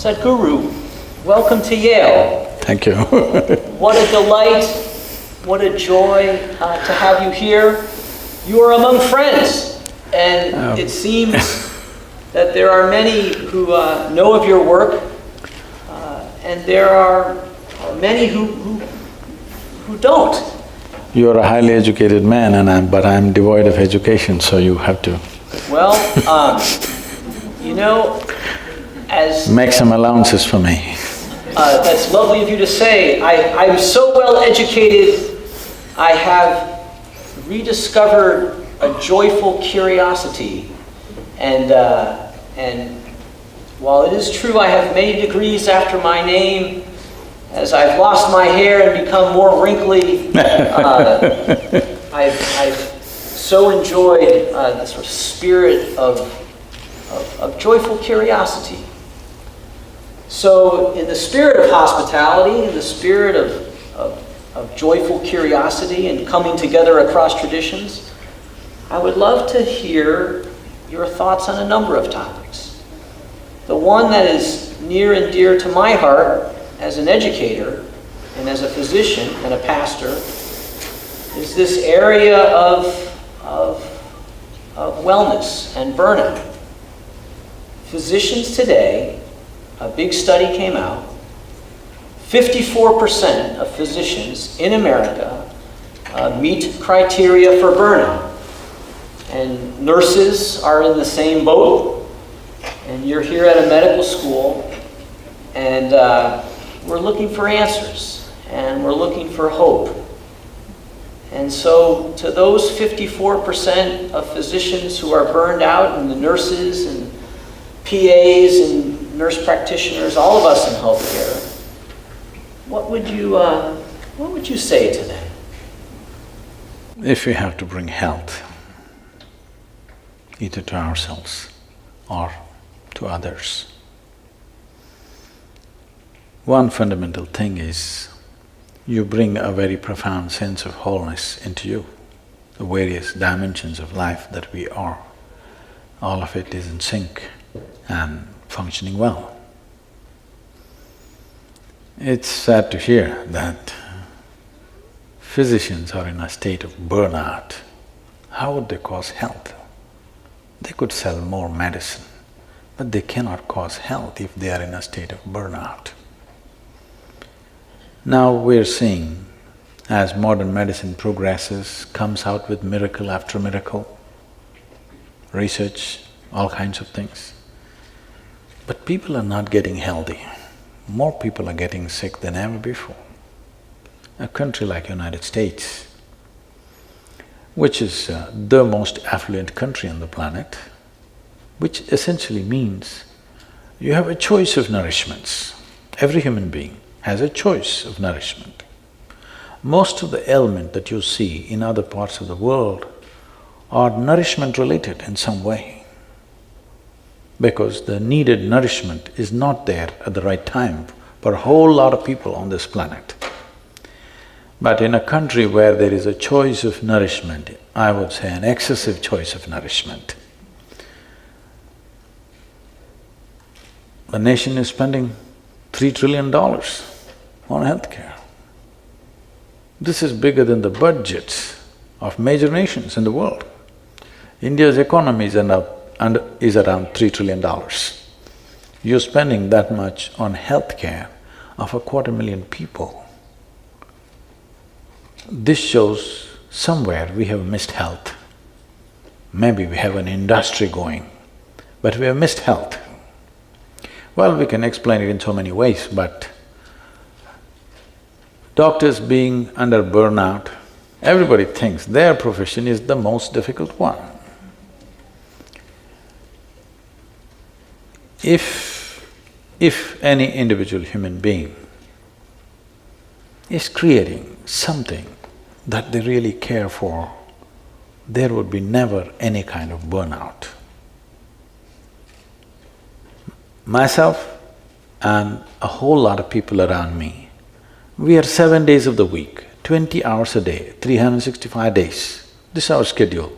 Sadhguru, welcome to Yale. Thank you. What a delight, what a joy to have you here. You are among friends, and it seems that there are many who know of your work, and there are many who don't. You are a highly educated man, but I'm devoid of education, so you have to… Well, you know, as… Make some allowances for me. That's lovely of you to say. I'm so well educated, I have rediscovered a joyful curiosity. And while it is true I have many degrees after my name, as I've lost my hair and become more wrinkly, I've so enjoyed the sort of spirit of joyful curiosity. So in the spirit of hospitality, in the spirit of joyful curiosity and coming together across traditions, I would love to hear your thoughts on a number of topics. The one that is near and dear to my heart as an educator and as a physician and a pastor is this area of wellness and burnout. Physicians today, a big study came out, 54% of physicians in America meet criteria for burnout. And nurses are in the same boat. And you're here at a medical school, and we're looking for answers, and we're looking for hope. And so to those 54% of physicians who are burned out, and the nurses and PAs and nurse practitioners, all of us in healthcare, what would you say to them? If we have to bring health, either to ourselves or to others, one fundamental thing is you bring a very profound sense of wholeness into you, the various dimensions of life that we are. All of it is in sync and functioning well. It's sad to hear that physicians are in a state of burnout. How would they cause health? They could sell more medicine, but they cannot cause health if they are in a state of burnout. Now we're seeing, as modern medicine progresses, comes out with miracle after miracle, research, all kinds of things. But people are not getting healthy. More people are getting sick than ever before. A country like United States, which is the most affluent country on the planet, which essentially means you have a choice of nourishments. Every human being has a choice of nourishment. Most of the ailments that you see in other parts of the world are nourishment related in some way, because the needed nourishment is not there at the right time for a whole lot of people on this planet. But in a country where there is a choice of nourishment, I would say an excessive choice of nourishment, the nation is spending $3 trillion on healthcare. This is bigger than the budgets of major nations in the world. India's economy is around $3 trillion. You're spending that much on healthcare of 250,000 people. This shows somewhere we have missed health. Maybe we have an industry going, but we have missed health. Well, we can explain it in so many ways, but doctors being under burnout, everybody thinks their profession is the most difficult one. If any individual human being is creating something that they really care for, there would be never any kind of burnout. Myself and a whole lot of people around me, we are 7 days of the week, 20 hours a day, 365 days. This is our schedule.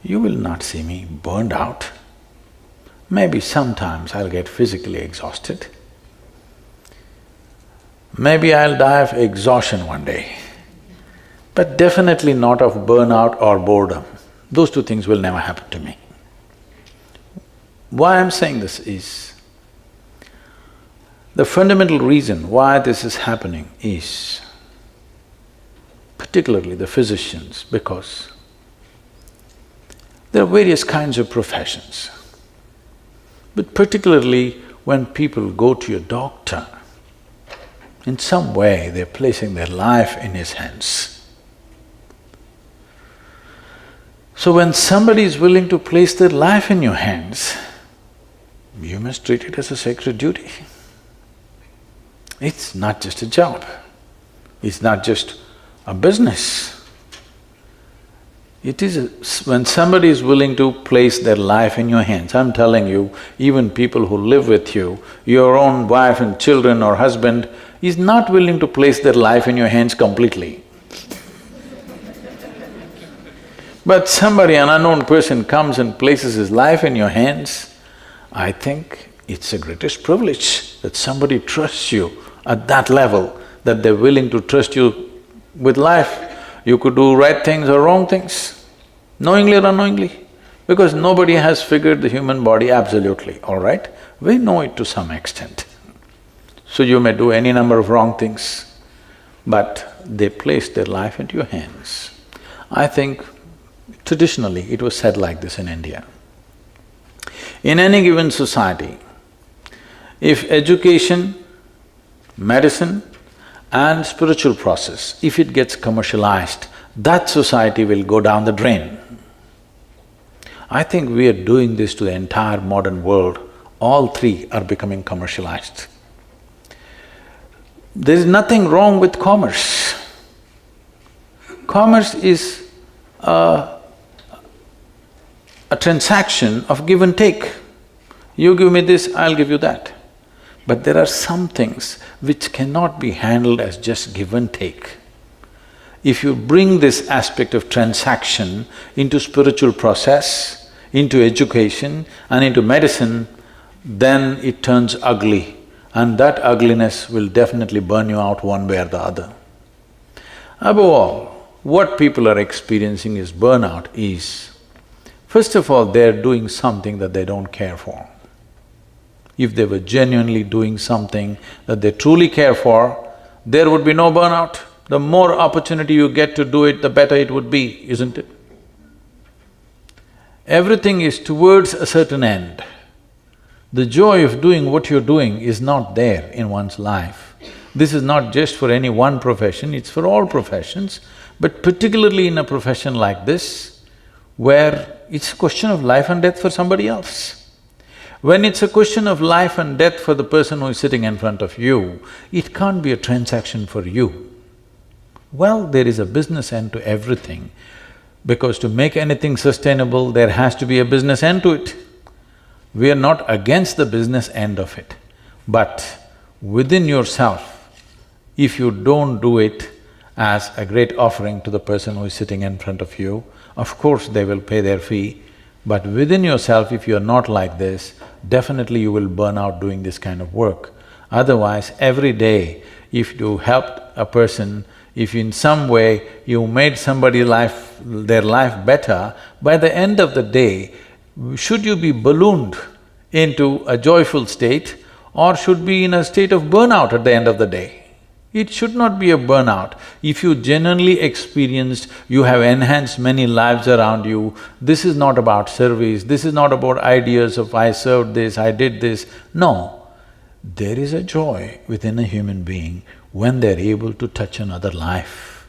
You will not see me burned out. Maybe sometimes I'll get physically exhausted. Maybe I'll die of exhaustion one day, but definitely not of burnout or boredom. Those two things will never happen to me. Why I'm saying this is, the fundamental reason why this is happening is particularly the physicians, because there are various kinds of professions. But particularly when people go to a doctor, in some way they're placing their life in his hands. So when somebody is willing to place their life in your hands, you must treat it as a sacred duty. It's not just a job, it's not just a business. It is when somebody is willing to place their life in your hands, I'm telling you, even people who live with you, your own wife and children or husband is not willing to place their life in your hands completely. But somebody, an unknown person comes and places his life in your hands, I think it's the greatest privilege that somebody trusts you at that level, that they're willing to trust you with life. You could do right things or wrong things, knowingly or unknowingly, because nobody has figured the human body absolutely, all right? We know it to some extent. So you may do any number of wrong things, but they place their life into your hands. I think traditionally it was said like this in India. In any given society, if education, medicine and spiritual process, if it gets commercialized, that society will go down the drain. I think we are doing this to the entire modern world. All three are becoming commercialized. There is nothing wrong with commerce. Commerce is a transaction of give and take. You give me this, I'll give you that. But there are some things which cannot be handled as just give and take. If you bring this aspect of transaction into spiritual process, into education and into medicine, then it turns ugly, and that ugliness will definitely burn you out one way or the other. Above all, what people are experiencing is burnout is, first of all, they're doing something that they don't care for. If they were genuinely doing something that they truly care for, there would be no burnout. The more opportunity you get to do it, the better it would be, isn't it? Everything is towards a certain end. The joy of doing what you're doing is not there in one's life. This is not just for any one profession, it's for all professions, but particularly in a profession like this, where it's a question of life and death for somebody else. When it's a question of life and death for the person who is sitting in front of you, it can't be a transaction for you. Well, there is a business end to everything, because to make anything sustainable, there has to be a business end to it. We are not against the business end of it, but within yourself, if you don't do it as a great offering to the person who is sitting in front of you, of course they will pay their fee, but within yourself, if you're not like this, definitely you will burn out doing this kind of work. Otherwise, every day, if you helped a person, if in some way you made somebody's life… their life better, by the end of the day, should you be ballooned into a joyful state or should be in a state of burnout at the end of the day? It should not be a burnout. If you genuinely experienced, you have enhanced many lives around you, this is not about service, this is not about ideas of I served this, I did this. No, there is a joy within a human being when they're able to touch another life.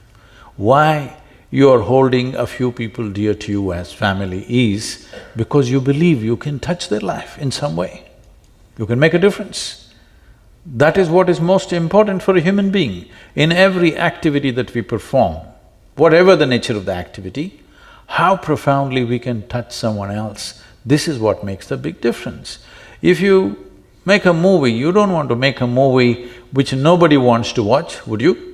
Why you're holding a few people dear to you as family is because you believe you can touch their life in some way. You can make a difference. That is what is most important for a human being. In every activity that we perform, whatever the nature of the activity, how profoundly we can touch someone else, this is what makes the big difference. If you make a movie, you don't want to make a movie which nobody wants to watch, would you?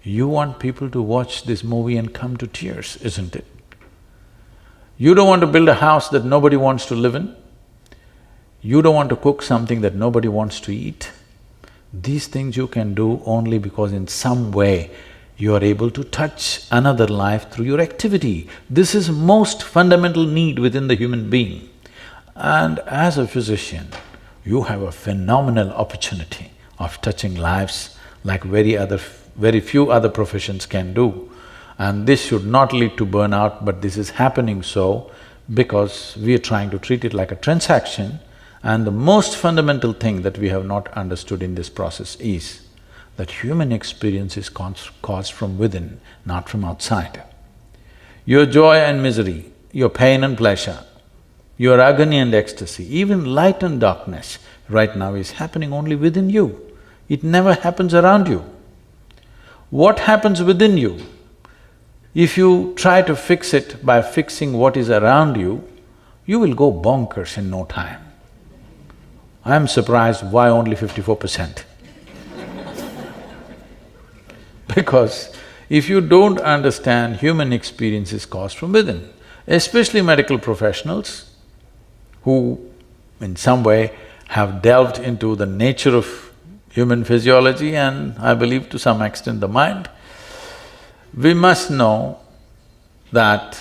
You want people to watch this movie and come to tears, isn't it? You don't want to build a house that nobody wants to live in. You don't want to cook something that nobody wants to eat. These things you can do only because in some way you are able to touch another life through your activity. This is most fundamental need within the human being. And as a physician, you have a phenomenal opportunity of touching lives like very few other professions can do. And this should not lead to burnout, but this is happening so because we are trying to treat it like a transaction. And the most fundamental thing that we have not understood in this process is that human experience is caused from within, not from outside. Your joy and misery, your pain and pleasure, your agony and ecstasy, even light and darkness right now is happening only within you. It never happens around you. What happens within you, if you try to fix it by fixing what is around you, you will go bonkers in no time. I am surprised why only 54%. Because if you don't understand human experience is caused from within, especially medical professionals who in some way have delved into the nature of human physiology and I believe to some extent the mind, we must know that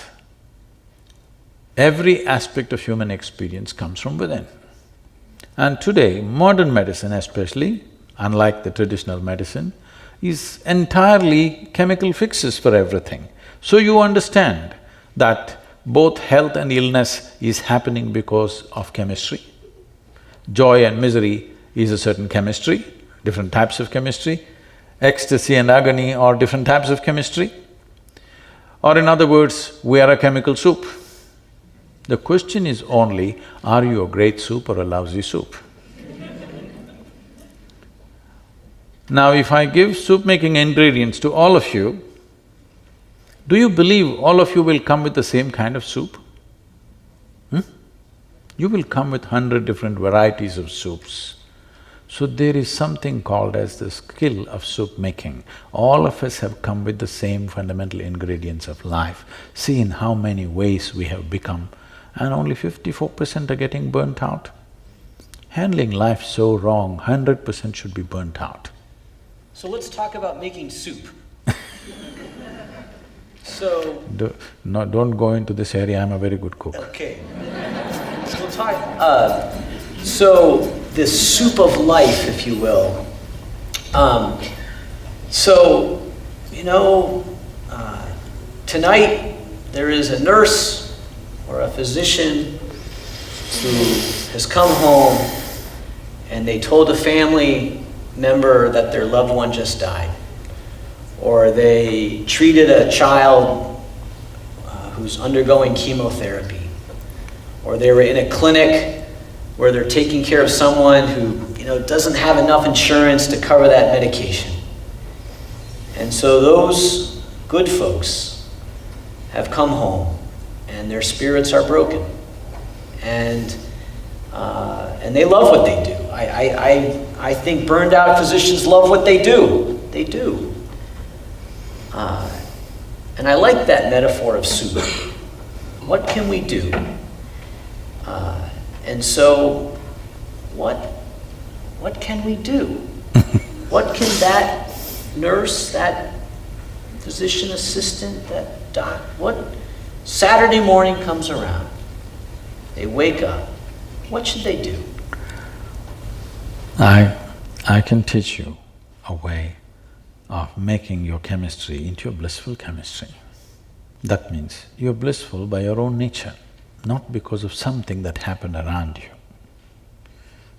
every aspect of human experience comes from within. And today, modern medicine especially, unlike the traditional medicine, is entirely chemical fixes for everything. So you understand that both health and illness is happening because of chemistry. Joy and misery is a certain chemistry, different types of chemistry. Ecstasy and agony are different types of chemistry. Or in other words, we are a chemical soup. The question is only, are you a great soup or a lousy soup? Now, if I give soup-making ingredients to all of you, do you believe all of you will come with the same kind of soup? You will come with 100 different varieties of soups. So there is something called as the skill of soup making. All of us have come with the same fundamental ingredients of life. See in how many ways we have become, and only 54% are getting burnt out. Handling life so wrong, 100% should be burnt out. So let's talk about making soup. Don't go into this area, I'm a very good cook. Okay. So we'll talk… so this soup of life, if you will. Tonight there is a nurse or a physician who has come home and they told a family member that their loved one just died. Or they treated a child who's undergoing chemotherapy. Or they were in a clinic where they're taking care of someone who, doesn't have enough insurance to cover that medication. And so those good folks have come home and their spirits are broken. And they love what they do. I think burned out physicians love what they do. They do. And I like that metaphor of soup. What can we do? And so, what can we do? What can that nurse, that physician assistant, that doc, Saturday morning comes around, they wake up, what should they do? I can teach you a way of making your chemistry into a blissful chemistry. That means you're blissful by your own nature, not because of something that happened around you.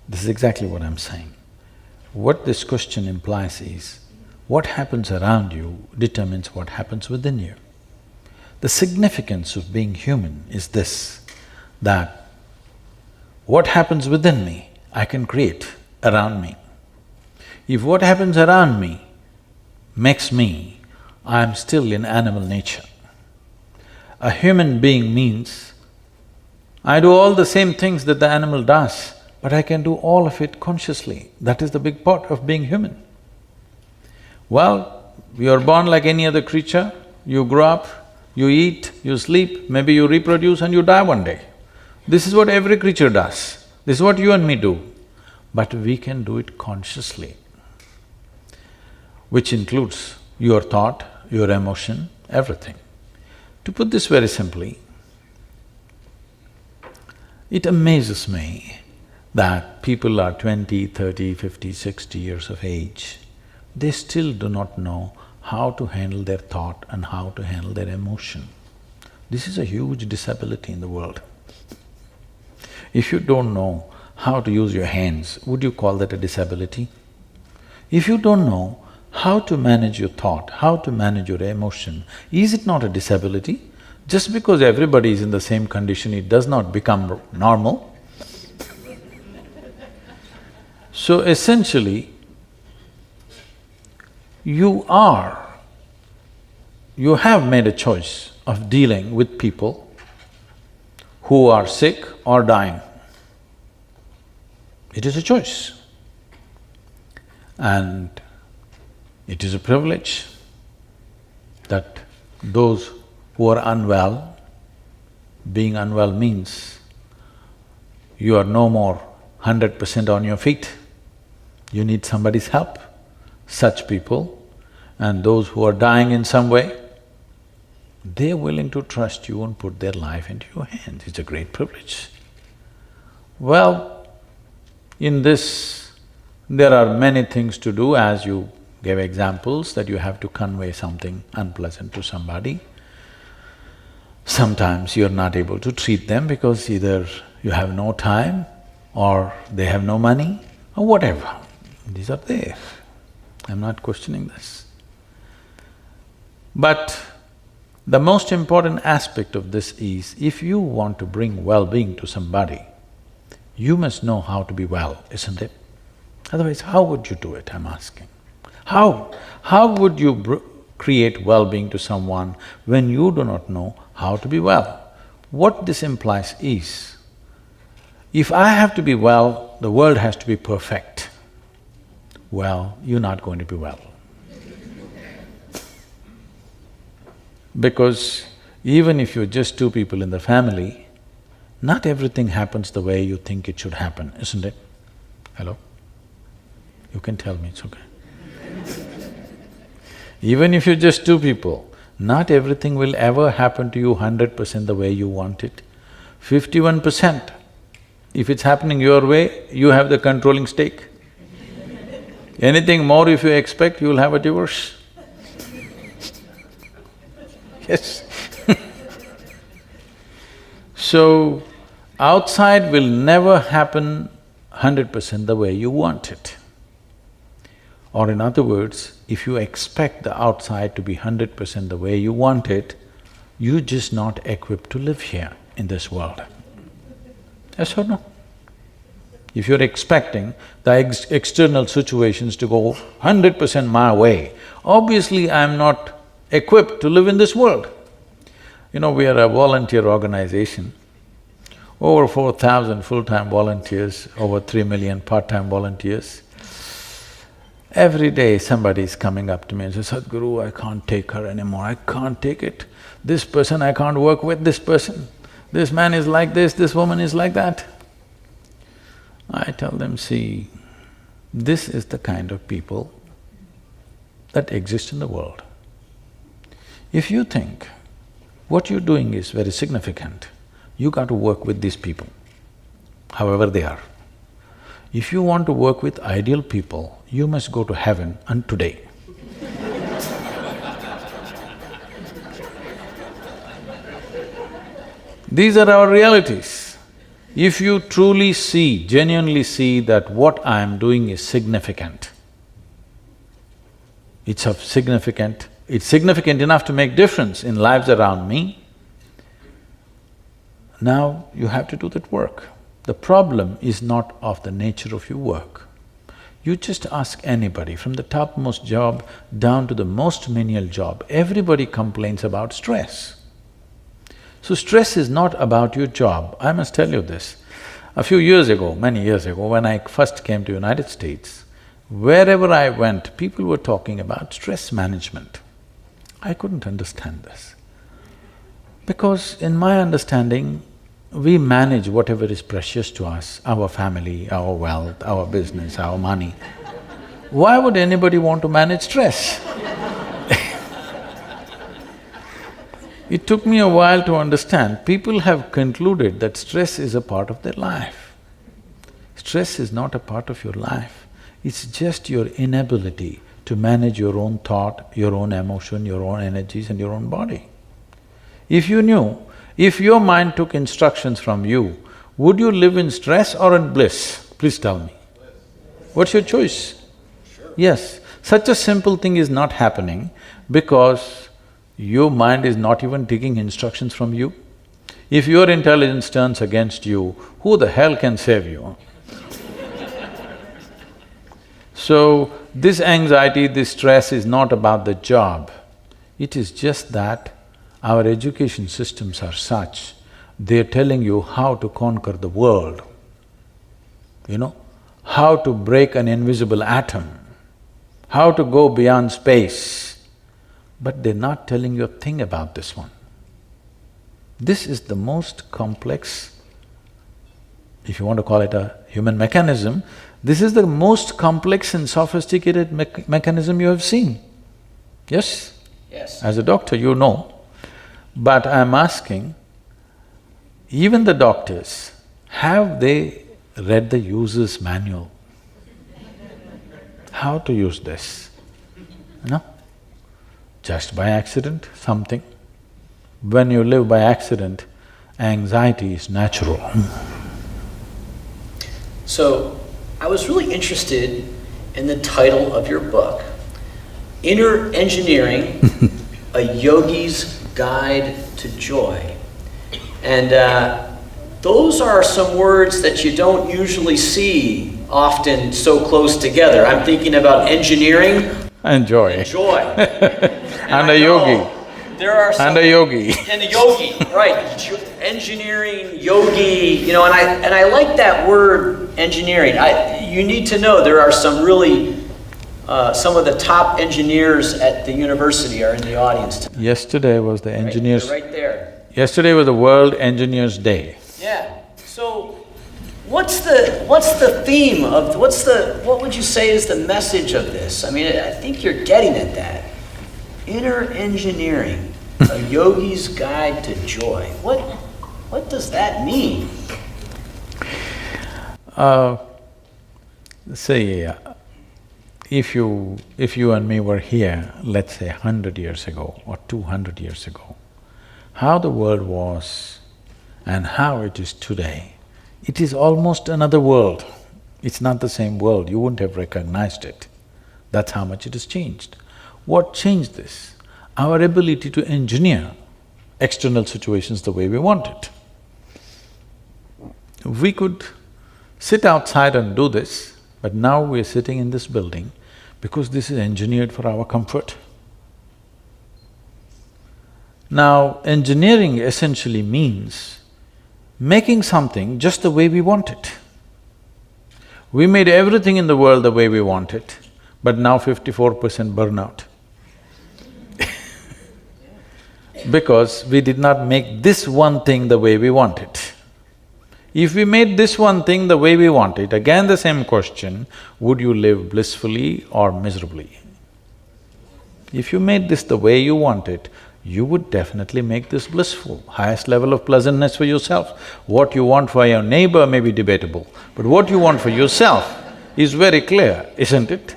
This is exactly what I'm saying. What this question implies is, what happens around you determines what happens within you. The significance of being human is this, that what happens within me, I can create around me. If what happens around me makes me, I am still in animal nature. A human being means I do all the same things that the animal does, but I can do all of it consciously. That is the big part of being human. Well, you are born like any other creature, you grow up, You eat, you sleep, maybe you reproduce and you die one day. This is what every creature does. This is what you and me do. But we can do it consciously, which includes your thought, your emotion, everything. To put this very simply, it amazes me that people are 20, 30, 50, 60 years of age, they still do not know how to handle their thought and how to handle their emotion. This is a huge disability in the world. If you don't know how to use your hands, would you call that a disability? If you don't know how to manage your thought, how to manage your emotion, is it not a disability? Just because everybody is in the same condition, it does not become normal. So essentially, you have made a choice of dealing with people who are sick or dying. It is a choice. And it is a privilege that those who are unwell, being unwell means you are no more 100% on your feet, you need somebody's help. Such people and those who are dying in some way, they're willing to trust you and put their life into your hands. It's a great privilege. Well, in this, there are many things to do, as you gave examples that you have to convey something unpleasant to somebody. Sometimes you're not able to treat them because either you have no time or they have no money or whatever. These are there. I'm not questioning this. But the most important aspect of this is, if you want to bring well-being to somebody, you must know how to be well, isn't it? Otherwise, how would you do it, I'm asking? How? How would you create well-being to someone when you do not know how to be well? What this implies is, if I have to be well, the world has to be perfect. Well, you're not going to be well. Because even if you're just two people in the family, not everything happens the way you think it should happen, isn't it? Hello? You can tell me, it's okay. Even if you're just two people, not everything will ever happen to you 100% the way you want it. 51%, if it's happening your way, you have the controlling stake. Anything more if you expect, you'll have a divorce. Yes. So, outside will never happen 100% the way you want it. Or in other words, if you expect the outside to be 100% the way you want it, you're just not equipped to live here in this world. Yes or no? If you're expecting the external situations to go 100% my way, obviously I'm not equipped to live in this world. You know, we are a volunteer organization, over 4,000 full-time volunteers, over 3 million part-time volunteers. Every day somebody is coming up to me and says, Sadhguru, I can't take her anymore, I can't take it. This person, I can't work with this person. This man is like this woman is like that. I tell them, see, this is the kind of people that exist in the world. If you think what you're doing is very significant, you got to work with these people, however they are. If you want to work with ideal people, you must go to heaven and today. These are our realities. If you truly see, genuinely see that what I am doing is significant, it's significant enough to make difference in lives around me, now you have to do that work. The problem is not of the nature of your work. You just ask anybody, from the topmost job down to the most menial job, everybody complains about stress. So stress is not about your job. I must tell you this. A few years ago, many years ago, when I first came to United States, wherever I went, people were talking about stress management. I couldn't understand this. Because in my understanding, we manage whatever is precious to us, our family, our wealth, our business, our money. Why would anybody want to manage stress? It took me a while to understand. People have concluded that stress is a part of their life. Stress is not a part of your life. It's just your inability to manage your own thought, your own emotion, your own energies and your own body. If you knew, if your mind took instructions from you, would you live in stress or in bliss? Please tell me. What's your choice? Sure. Yes, such a simple thing is not happening because your mind is not even taking instructions from you. If your intelligence turns against you, who the hell can save you? So, this anxiety, this stress is not about the job. It is just that our education systems are such, they're telling you how to conquer the world, how to break an invisible atom, how to go beyond space. But they're not telling you a thing about this one. This is the most complex, if you want to call it a human mechanism, this is the most complex and sophisticated mechanism you have seen. Yes? Yes. As a doctor, you know. But I'm asking, even the doctors, have they read the user's manual? How to use this? No? Just by accident, something. When you live by accident, anxiety is natural. So, I was really interested in the title of your book, Inner Engineering, A Yogi's Guide to Joy. And those are some words that you don't usually see often so close together. I'm thinking about engineering And joy. and joy. And a yogi. There are some… And a yogi. And a yogi, right. Engineering, yogi, and I like that word, engineering. You need to know there are some really… some of the top engineers at the university are in the audience tonight. Yesterday was the engineers… Right there. Yesterday was the World Engineers Day. Yeah. So, what's the theme of… what would you say is the message of this? I mean, I think you're getting at that. Inner engineering, a yogi's guide to joy. What does that mean? Say, if you and me were here, let's say 100 years ago or 200 years ago, how the world was and how it is today, it is almost another world. It's not the same world, you wouldn't have recognized it. That's how much it has changed. What changed this? Our ability to engineer external situations the way we want it. We could sit outside and do this, but now we're sitting in this building because this is engineered for our comfort. Now, engineering essentially means making something just the way we want it. We made everything in the world the way we want it, but now 54% burnout. Because we did not make this one thing the way we want it. If we made this one thing the way we want it, again the same question, would you live blissfully or miserably? If you made this the way you want it, you would definitely make this blissful, highest level of pleasantness for yourself. What you want for your neighbor may be debatable, but what you want for yourself is very clear, isn't it?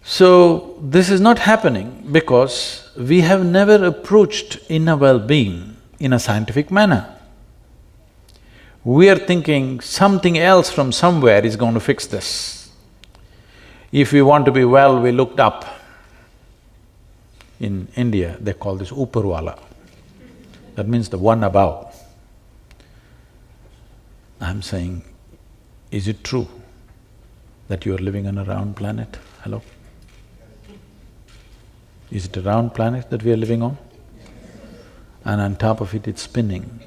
So, this is not happening because we have never approached inner well-being in a scientific manner. We are thinking something else from somewhere is going to fix this. If we want to be well, we looked up. In India, they call this Uparwala. That means the one above. I'm saying, is it true that you are living on a round planet? Hello? Is it a round planet that we are living on? And on top of it, it's spinning.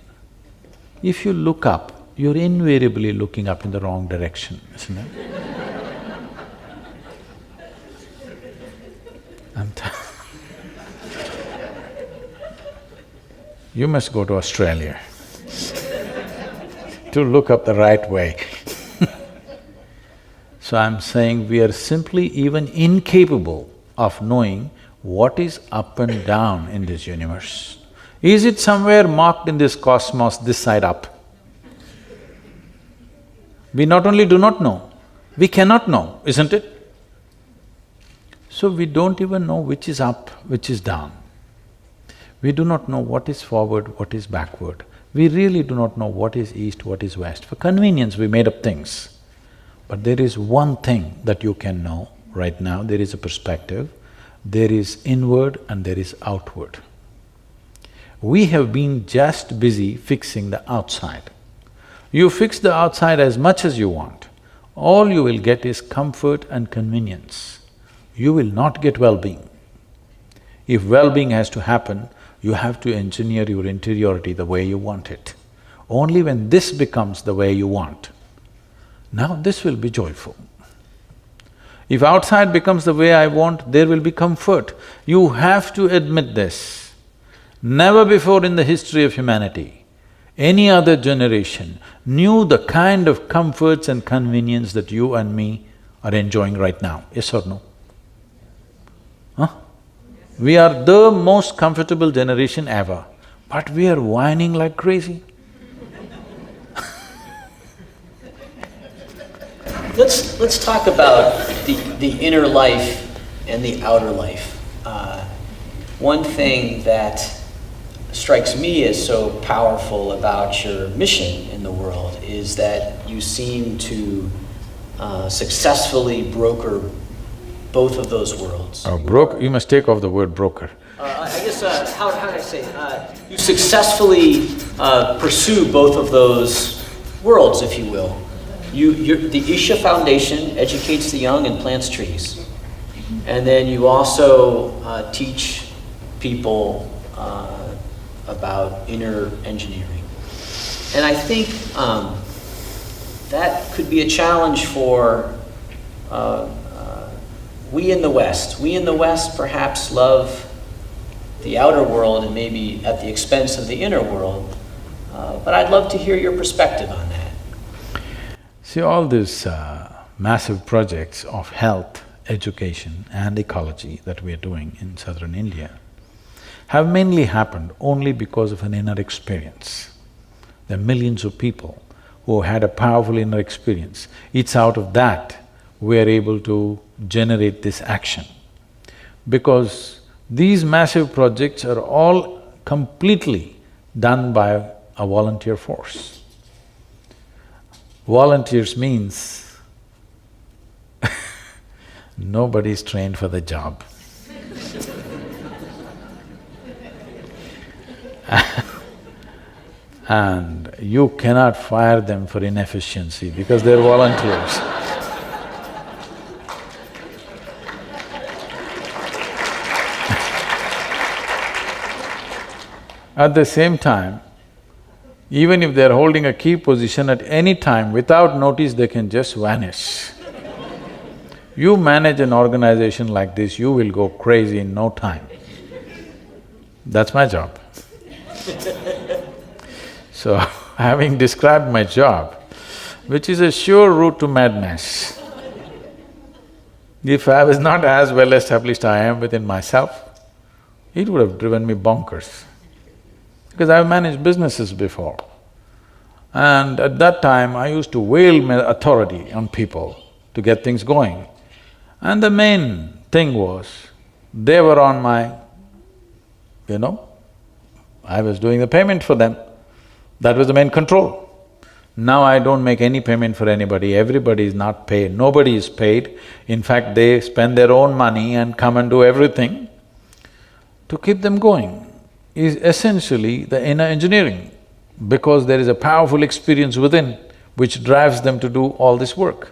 If you look up, you're invariably looking up in the wrong direction, isn't it? You must go to Australia to look up the right way. So I'm saying we are simply even incapable of knowing what is up and down in this universe. Is it somewhere marked in this cosmos, this side up? We not only do not know, we cannot know, isn't it? So we don't even know which is up, which is down. We do not know what is forward, what is backward. We really do not know what is east, what is west. For convenience, we made up things. But there is one thing that you can know right now, there is a perspective, there is inward and there is outward. We have been just busy fixing the outside. You fix the outside as much as you want, all you will get is comfort and convenience. You will not get well-being. If well-being has to happen, you have to engineer your interiority the way you want it. Only when this becomes the way you want, now this will be joyful. If outside becomes the way I want, there will be comfort. You have to admit this. Never before in the history of humanity, any other generation knew the kind of comforts and convenience that you and me are enjoying right now, yes or no? Huh? We are the most comfortable generation ever, but we are whining like crazy. Let's talk about the inner life and the outer life. One thing that strikes me as so powerful about your mission in the world is that you seem to successfully broker both of those worlds. Oh, you must take off the word broker. I guess, how can I say, you successfully pursue both of those worlds, if you will. The Isha Foundation educates the young and plants trees. And then you also teach people about inner engineering. And I think that could be a challenge for we in the West. We in the West perhaps love the outer world and maybe at the expense of the inner world. But I'd love to hear your perspective on that. See, all these massive projects of health, education and ecology that we are doing in southern India have mainly happened only because of an inner experience. There are millions of people who had a powerful inner experience. It's out of that we are able to generate this action. Because these massive projects are all completely done by a volunteer force. Volunteers means nobody is trained for the job. And you cannot fire them for inefficiency because they're volunteers. At the same time, even if they're holding a key position at any time, without notice they can just vanish. You manage an organization like this, you will go crazy in no time. That's my job. So, having described my job, which is a sure route to madness, if I was not as well established I am within myself, it would have driven me bonkers. Because I've managed businesses before. And at that time, I used to wield my authority on people to get things going. And the main thing was, they were on my, I was doing the payment for them. That was the main control. Now I don't make any payment for anybody, everybody is not paid, nobody is paid. In fact, they spend their own money and come and do everything to keep them going. Is essentially the inner engineering, because there is a powerful experience within which drives them to do all this work.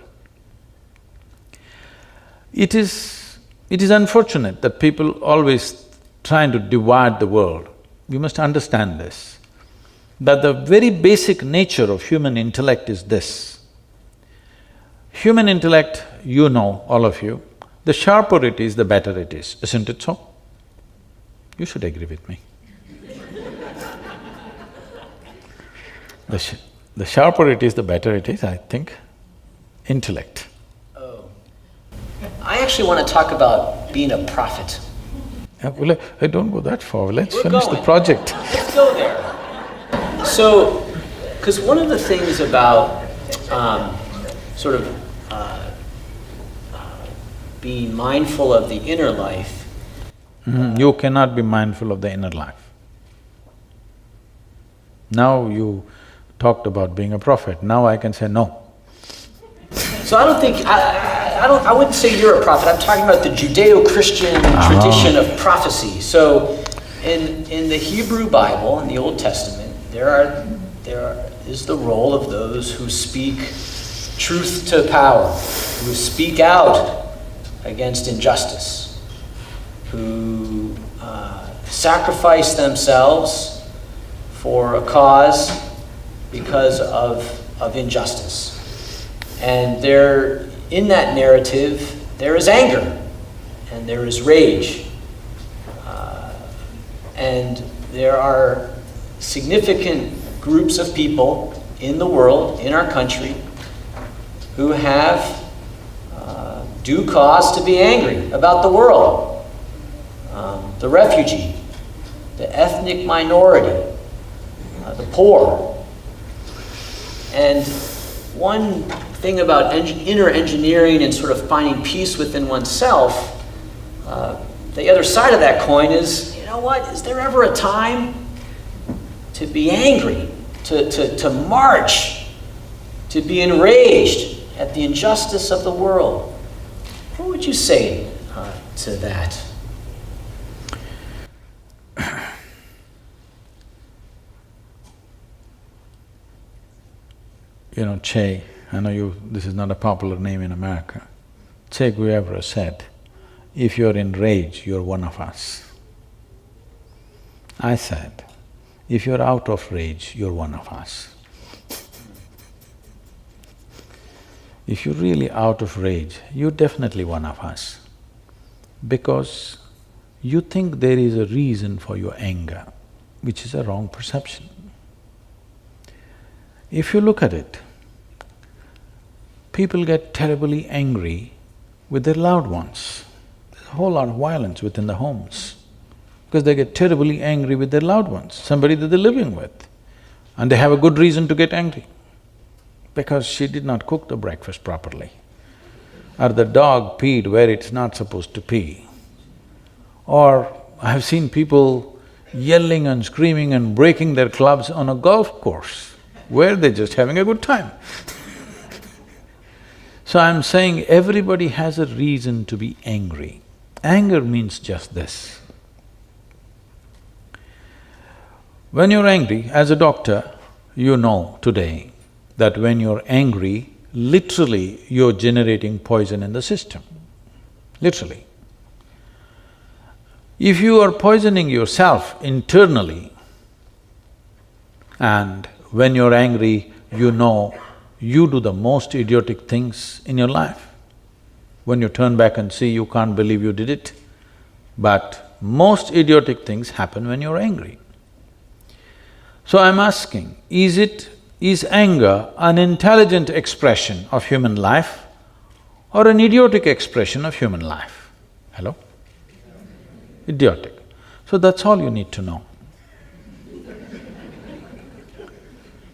It is unfortunate that people always trying to divide the world. You must understand this, that the very basic nature of human intellect is this. Human intellect, you know, all of you, the sharper it is, the better it is, isn't it so? You should agree with me. The sharper it is, the better it is, I think. Intellect. Oh. I actually want to talk about being a prophet. Well, I don't go that far. Let's We're finish going. the project. Let's go there. So, because one of the things about sort of being mindful of the inner life. You cannot be mindful of the inner life. Now you talked about being a prophet, now I can say no. So I don't think… I wouldn't say you're a prophet, I'm talking about the Judeo-Christian tradition of prophecy. So in the Hebrew Bible, in the Old Testament, there is the role of those who speak truth to power, who speak out against injustice, who sacrifice themselves for a cause because of injustice. And there, in that narrative, there is anger and there is rage. And there are significant groups of people in the world, in our country, who have due cause to be angry about the world. The refugee, the ethnic minority, the poor. And one thing about inner engineering and sort of finding peace within oneself, the other side of that coin is, you know what, is there ever a time to be angry, to march, to be enraged at the injustice of the world? What would you say to that? You know, Che, I know this is not a popular name in America. Che Guevara said, if you're in rage, you're one of us. I said, if you're out of rage, you're one of us. If you're really out of rage, you're definitely one of us, because you think there is a reason for your anger, which is a wrong perception. If you look at it, people get terribly angry with their loved ones. There's a whole lot of violence within the homes because they get terribly angry with their loved ones, somebody that they're living with. And they have a good reason to get angry because she did not cook the breakfast properly, or the dog peed where it's not supposed to pee. Or I've seen people yelling and screaming and breaking their clubs on a golf course where they're just having a good time. So I'm saying everybody has a reason to be angry. Anger means just this. When you're angry, as a doctor, you know today that when you're angry, literally you're generating poison in the system, literally. If you are poisoning yourself internally, and when you're angry, you know you do the most idiotic things in your life. When you turn back and see, you can't believe you did it. But most idiotic things happen when you're angry. So I'm asking, is anger an intelligent expression of human life or an idiotic expression of human life? Hello? Idiotic. So that's all you need to know.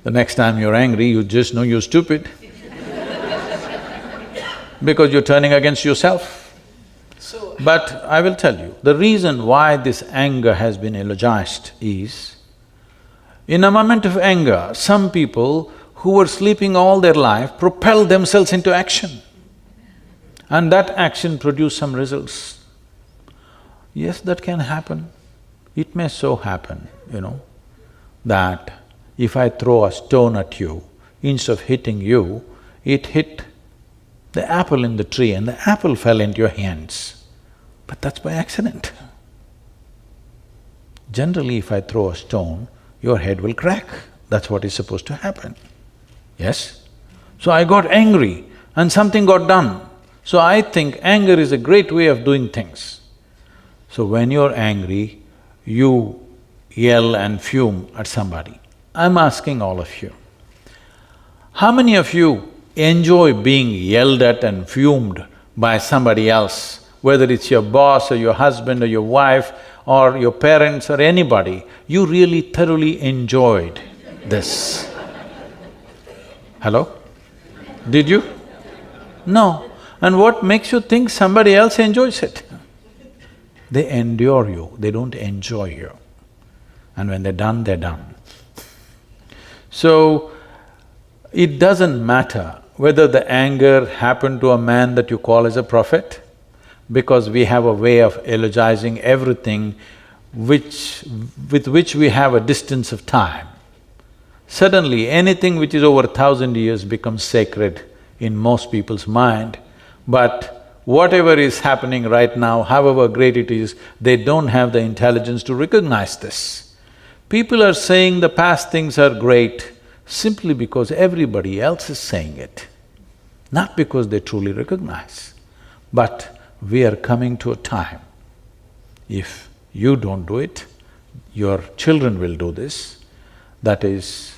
The next time you're angry, you just know you're stupid because you're turning against yourself. But I will tell you, the reason why this anger has been eulogized is, in a moment of anger, some people who were sleeping all their life propel themselves into action, and that action produced some results. Yes, that can happen. It may so happen, that if I throw a stone at you, instead of hitting you, it hit the apple in the tree and the apple fell into your hands. But that's by accident. Generally, if I throw a stone, your head will crack. That's what is supposed to happen. Yes? So I got angry and something got done. So I think anger is a great way of doing things. So when you're angry, you yell and fume at somebody. I'm asking all of you, How many of you enjoy being yelled at and fumed by somebody else, whether it's your boss or your husband or your wife or your parents or anybody? You really thoroughly enjoyed this. Hello? Did you? No. And what makes you think somebody else enjoys it? They endure you, they don't enjoy you. And when they're done, they're done. So, it doesn't matter whether the anger happened to a man that you call as a prophet, because we have a way of eulogizing everything with which we have a distance of time. Suddenly, anything which is over 1,000 years becomes sacred in most people's mind, but whatever is happening right now, however great it is, they don't have the intelligence to recognize this. People are saying the past things are great simply because everybody else is saying it, not because they truly recognize. But we are coming to a time, if you don't do it, your children will do this. That is,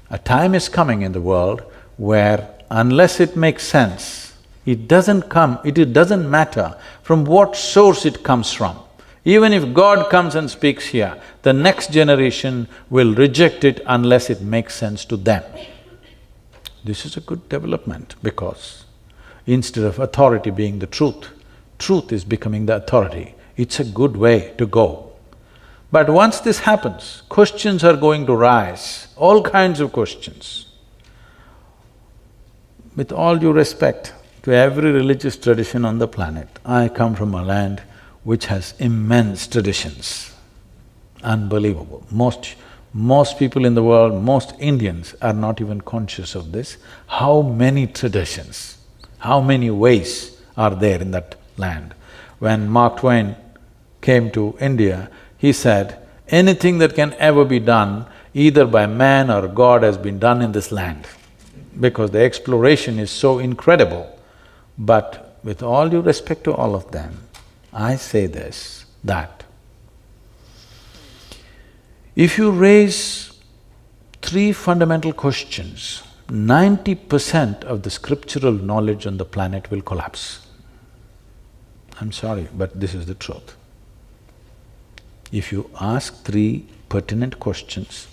a time is coming in the world where unless it makes sense, it doesn't matter from what source it comes from. Even if God comes and speaks here, the next generation will reject it unless it makes sense to them. This is a good development because instead of authority being the truth, truth is becoming the authority. It's a good way to go. But once this happens, questions are going to rise, all kinds of questions. With all due respect to every religious tradition on the planet, I come from a land which has immense traditions, unbelievable. Most people in the world, most Indians are not even conscious of this. How many traditions, how many ways are there in that land? When Mark Twain came to India, he said, anything that can ever be done either by man or God has been done in this land, because the exploration is so incredible. But with all due respect to all of them, I say this, that if you raise three fundamental questions, 90% of the scriptural knowledge on the planet will collapse. I'm sorry, but this is the truth. If you ask three pertinent questions,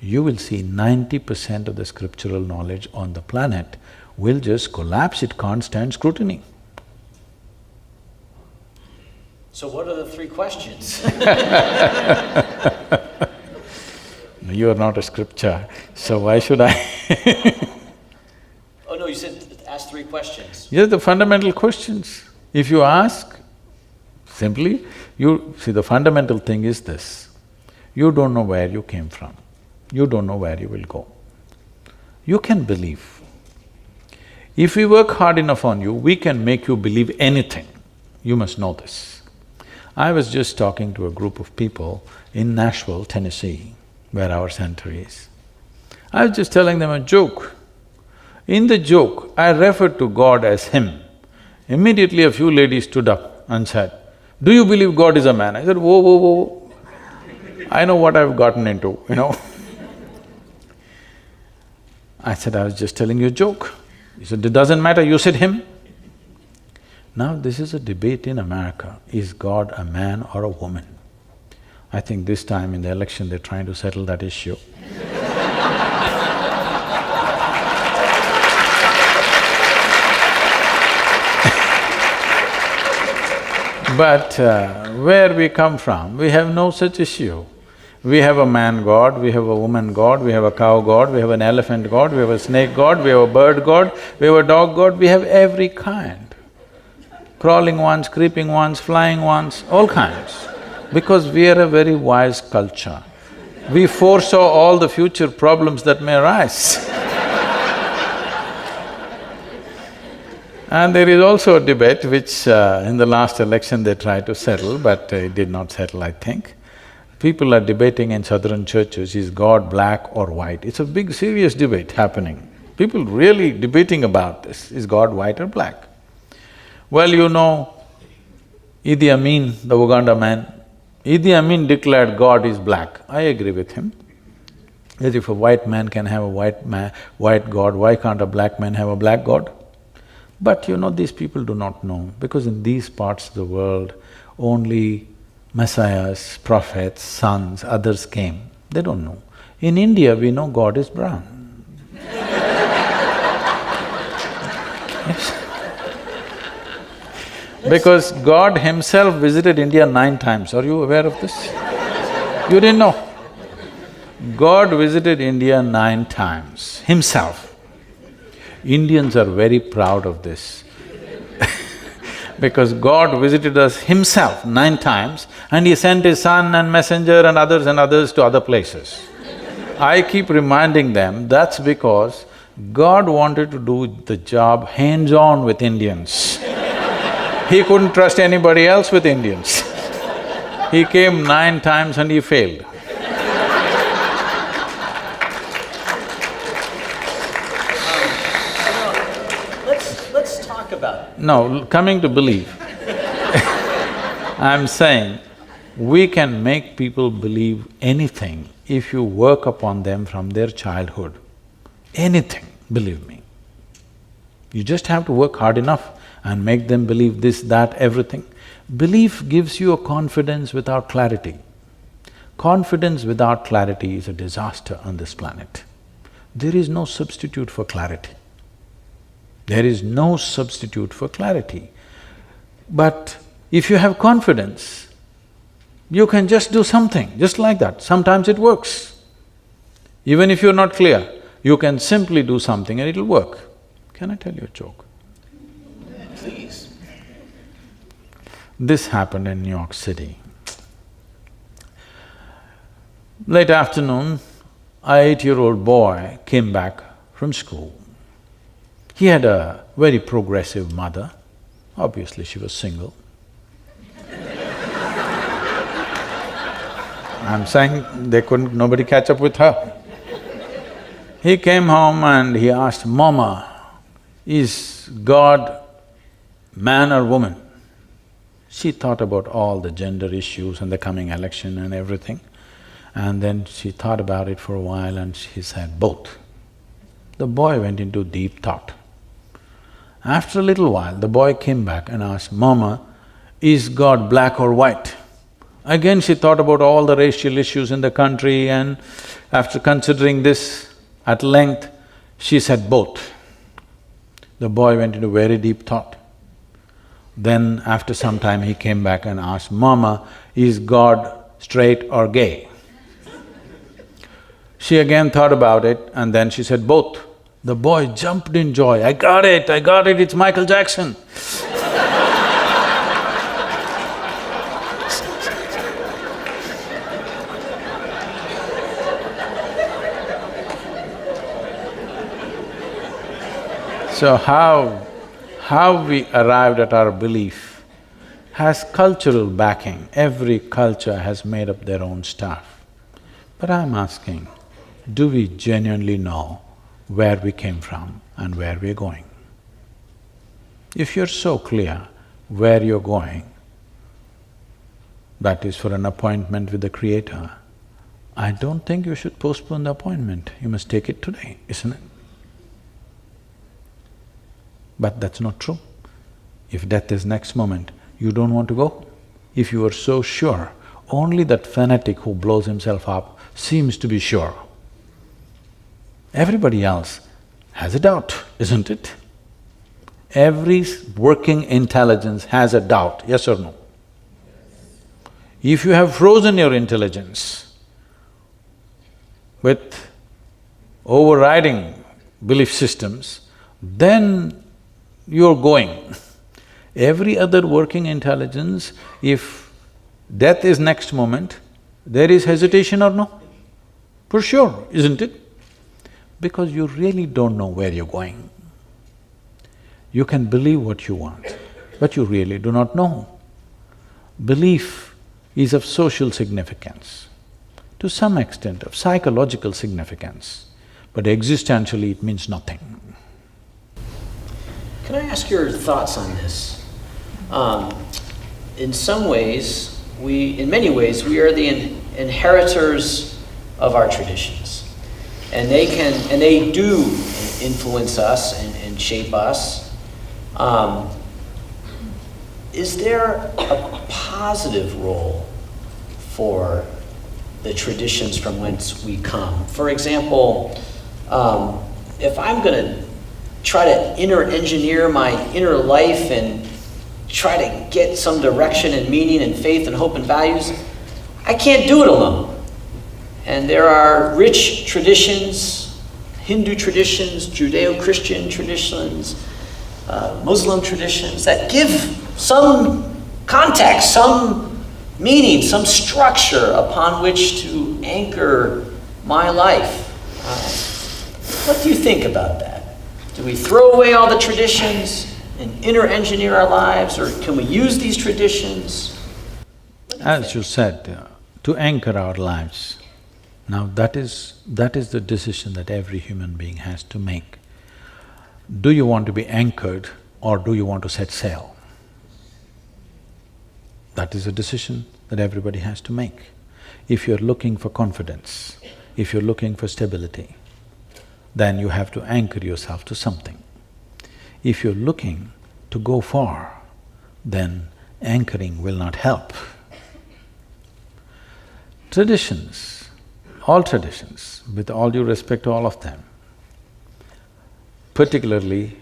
you will see 90% of the scriptural knowledge on the planet will just collapse, it can't stand scrutiny. So what are the three questions? You are not a scripture, so why should I? Oh no, you said ask three questions. Yes, the fundamental questions. If you ask, simply, see, the fundamental thing is this: you don't know where you came from, you don't know where you will go. You can believe. If we work hard enough on you, we can make you believe anything. You must know this. I was just talking to a group of people in Nashville, Tennessee, where our center is. I was just telling them a joke. In the joke, I referred to God as Him. Immediately a few ladies stood up and said, "Do you believe God is a man?" I said, "Whoa, whoa, whoa, I know what I've gotten into, you know." I said, "I was just telling you a joke." He said, "It doesn't matter, you said Him." Now this is a debate in America, is God a man or a woman? I think this time in the election they're trying to settle that issue. But where we come from, we have no such issue. We have a man god, we have a woman god, we have a cow god, we have an elephant god, we have a snake god, we have a bird god, we have a dog god, we have every kind. Crawling ones, creeping ones, flying ones, all kinds. Because we are a very wise culture. We foresaw all the future problems that may arise. And there is also a debate which in the last election they tried to settle, but it did not settle, I think. People are debating in southern churches, is God black or white? It's a big serious debate happening. People really debating about this, is God white or black? Well, you know, Idi Amin, the Uganda man, Idi Amin declared God is black. I agree with him. As if a white man can have a white god, why can't a black man have a black god? But you know, these people do not know, because in these parts of the world, only messiahs, prophets, sons, others came. They don't know. In India, we know God is brown. Yes. Because God himself visited India 9 times. Are you aware of this? You didn't know? God visited India 9 times, himself. Indians are very proud of this because God visited us himself 9 times and he sent his son and messenger and others to other places. I keep reminding them, that's because God wanted to do the job hands-on with Indians. He couldn't trust anybody else with Indians. He came 9 times and he failed. Let's talk about it. No, coming to belief, I'm saying we can make people believe anything if you work upon them from their childhood. Anything, believe me. You just have to work hard enough and make them believe this, that, everything. Belief gives you a confidence without clarity. Confidence without clarity is a disaster on this planet. There is no substitute for clarity. There is no substitute for clarity. But if you have confidence, you can just do something, just like that. Sometimes it works. Even if you're not clear, you can simply do something and it'll work. Can I tell you a joke? Please. This happened in New York City. Late afternoon, an 8-year-old boy came back from school. He had a very progressive mother, obviously she was single. I'm saying nobody catch up with her. He came home and he asked, "Mama, is God man or woman?" She thought about all the gender issues and the coming election and everything. And then she thought about it for a while and she said, "Both." The boy went into deep thought. After a little while, the boy came back and asked, "Mama, is God black or white?" Again she thought about all the racial issues in the country, and after considering this at length, she said, "Both." The boy went into very deep thought. Then after some time he came back and asked, "Mama, is God straight or gay?" She again thought about it and then she said, "Both." The boy jumped in joy, I got it, it's Michael Jackson." So how we arrived at our belief has cultural backing. Every culture has made up their own stuff. But I'm asking, do we genuinely know where we came from and where we're going? If you're so clear where you're going, that is for an appointment with the Creator, I don't think you should postpone the appointment. You must take it today, isn't it? But that's not true. If death is next moment, you don't want to go. If you are so sure, only that fanatic who blows himself up seems to be sure. Everybody else has a doubt, isn't it? Every working intelligence has a doubt, yes or no? If you have frozen your intelligence with overriding belief systems, then you're going. Every other working intelligence, if death is next moment, there is hesitation or no? For sure, isn't it? Because you really don't know where you're going. You can believe what you want, but you really do not know. Belief is of social significance, to some extent of psychological significance, but existentially it means nothing. Can I ask your thoughts on this? In some ways, in many ways, we are the inheritors of our traditions. and they do influence us and shape us. Is there a positive role for the traditions from whence we come? For example, if I'm going to try to inner engineer my inner life and try to get some direction and meaning and faith and hope and values, I can't do it alone. And there are rich traditions, Hindu traditions, Judeo-Christian traditions, Muslim traditions that give some context, some meaning, some structure upon which to anchor my life. What do you think about that? Do we throw away all the traditions and inner engineer our lives, or can we use these traditions? As you said, to anchor our lives. Now that is the decision that every human being has to make. Do you want to be anchored or do you want to set sail? That is a decision that everybody has to make. If you're looking for confidence, if you're looking for stability, then you have to anchor yourself to something. If you're looking to go far, then anchoring will not help. Traditions, all traditions, with all due respect to all of them, particularly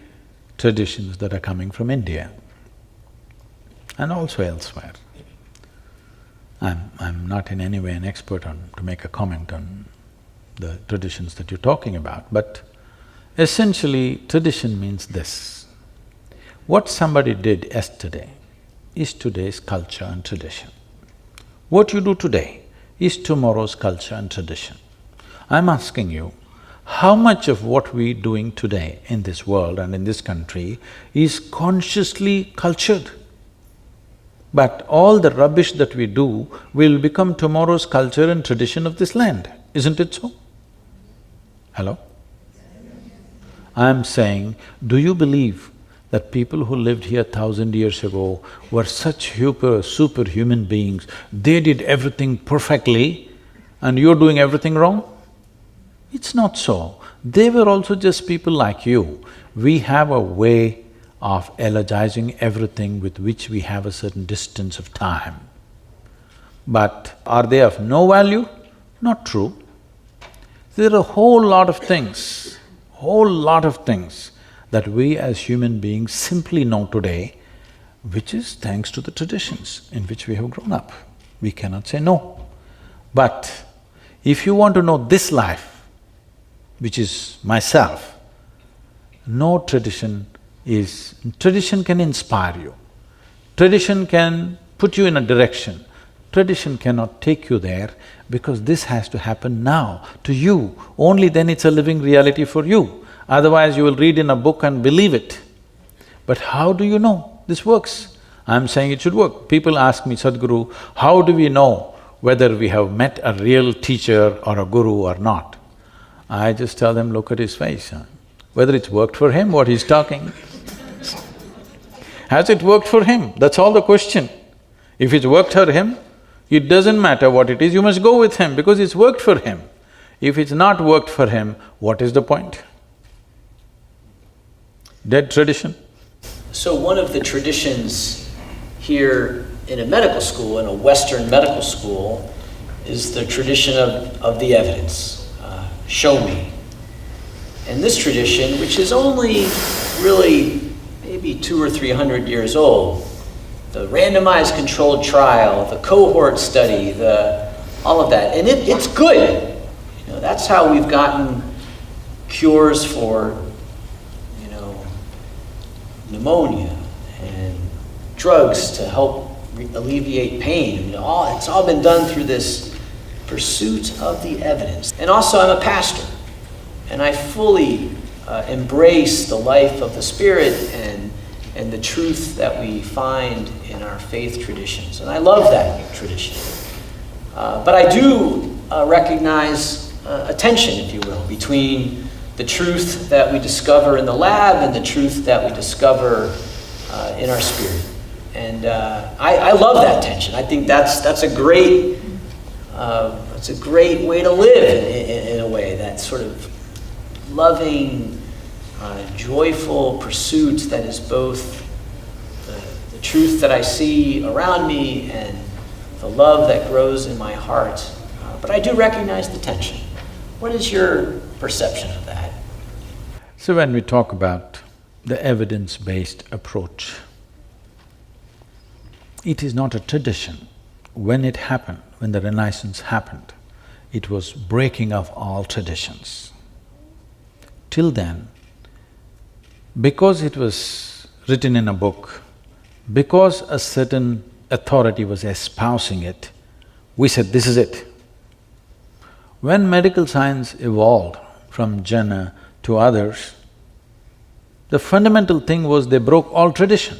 traditions that are coming from India and also elsewhere. I'm not in any way an expert to make a comment on the traditions that you're talking about, but essentially tradition means this. What somebody did yesterday is today's culture and tradition. What you do today is tomorrow's culture and tradition. I'm asking you, how much of what we're doing today in this world and in this country is consciously cultured? But all the rubbish that we do will become tomorrow's culture and tradition of this land, isn't it so? Hello? I'm saying, do you believe that people who lived here 1,000 years ago were such superhuman beings, they did everything perfectly and you're doing everything wrong? It's not so. They were also just people like you. We have a way of elogizing everything with which we have a certain distance of time. But are they of no value? Not true. There are a whole lot of things that we as human beings simply know today, which is thanks to the traditions in which we have grown up. We cannot say no. But if you want to know this life, which is myself, no tradition is… Tradition can inspire you, tradition can put you in a direction, tradition cannot take you there because this has to happen now to you, only then it's a living reality for you. Otherwise you will read in a book and believe it. But how do you know this works? I'm saying it should work. People ask me, Sadhguru, how do we know whether we have met a real teacher or a guru or not? I just tell them, look at his face, whether it's worked for him, what he's talking. Has it worked for him? That's all the question. If it's worked for him, it doesn't matter what it is, you must go with him because it's worked for him. If it's not worked for him, what is the point? Dead tradition. So one of the traditions here in a medical school, in a Western medical school, is the tradition of the evidence. Show me. And this tradition, which is only really maybe 200 or 300 years old, the randomized controlled trial, the cohort study, all of that, and it's good. You know, that's how we've gotten cures for, pneumonia and drugs to help alleviate pain. It's all been done through this pursuit of the evidence. And also I'm a pastor, and I fully embrace the life of the Spirit and the truth that we find in our faith traditions. And I love that tradition. But I do recognize a tension, if you will, between the truth that we discover in the lab and the truth that we discover in our spirit. And I love that tension. I think that's a great way to live in a way, that sort of loving, joyful pursuit that is both the truth that I see around me and the love that grows in my heart. But I do recognize the tension. What is your perception of that? So when we talk about the evidence-based approach, it is not a tradition. When it happened, when the Renaissance happened, it was breaking of all traditions. Till then, because it was written in a book, because a certain authority was espousing it, we said, this is it. When medical science evolved from Jenner to others, the fundamental thing was they broke all tradition.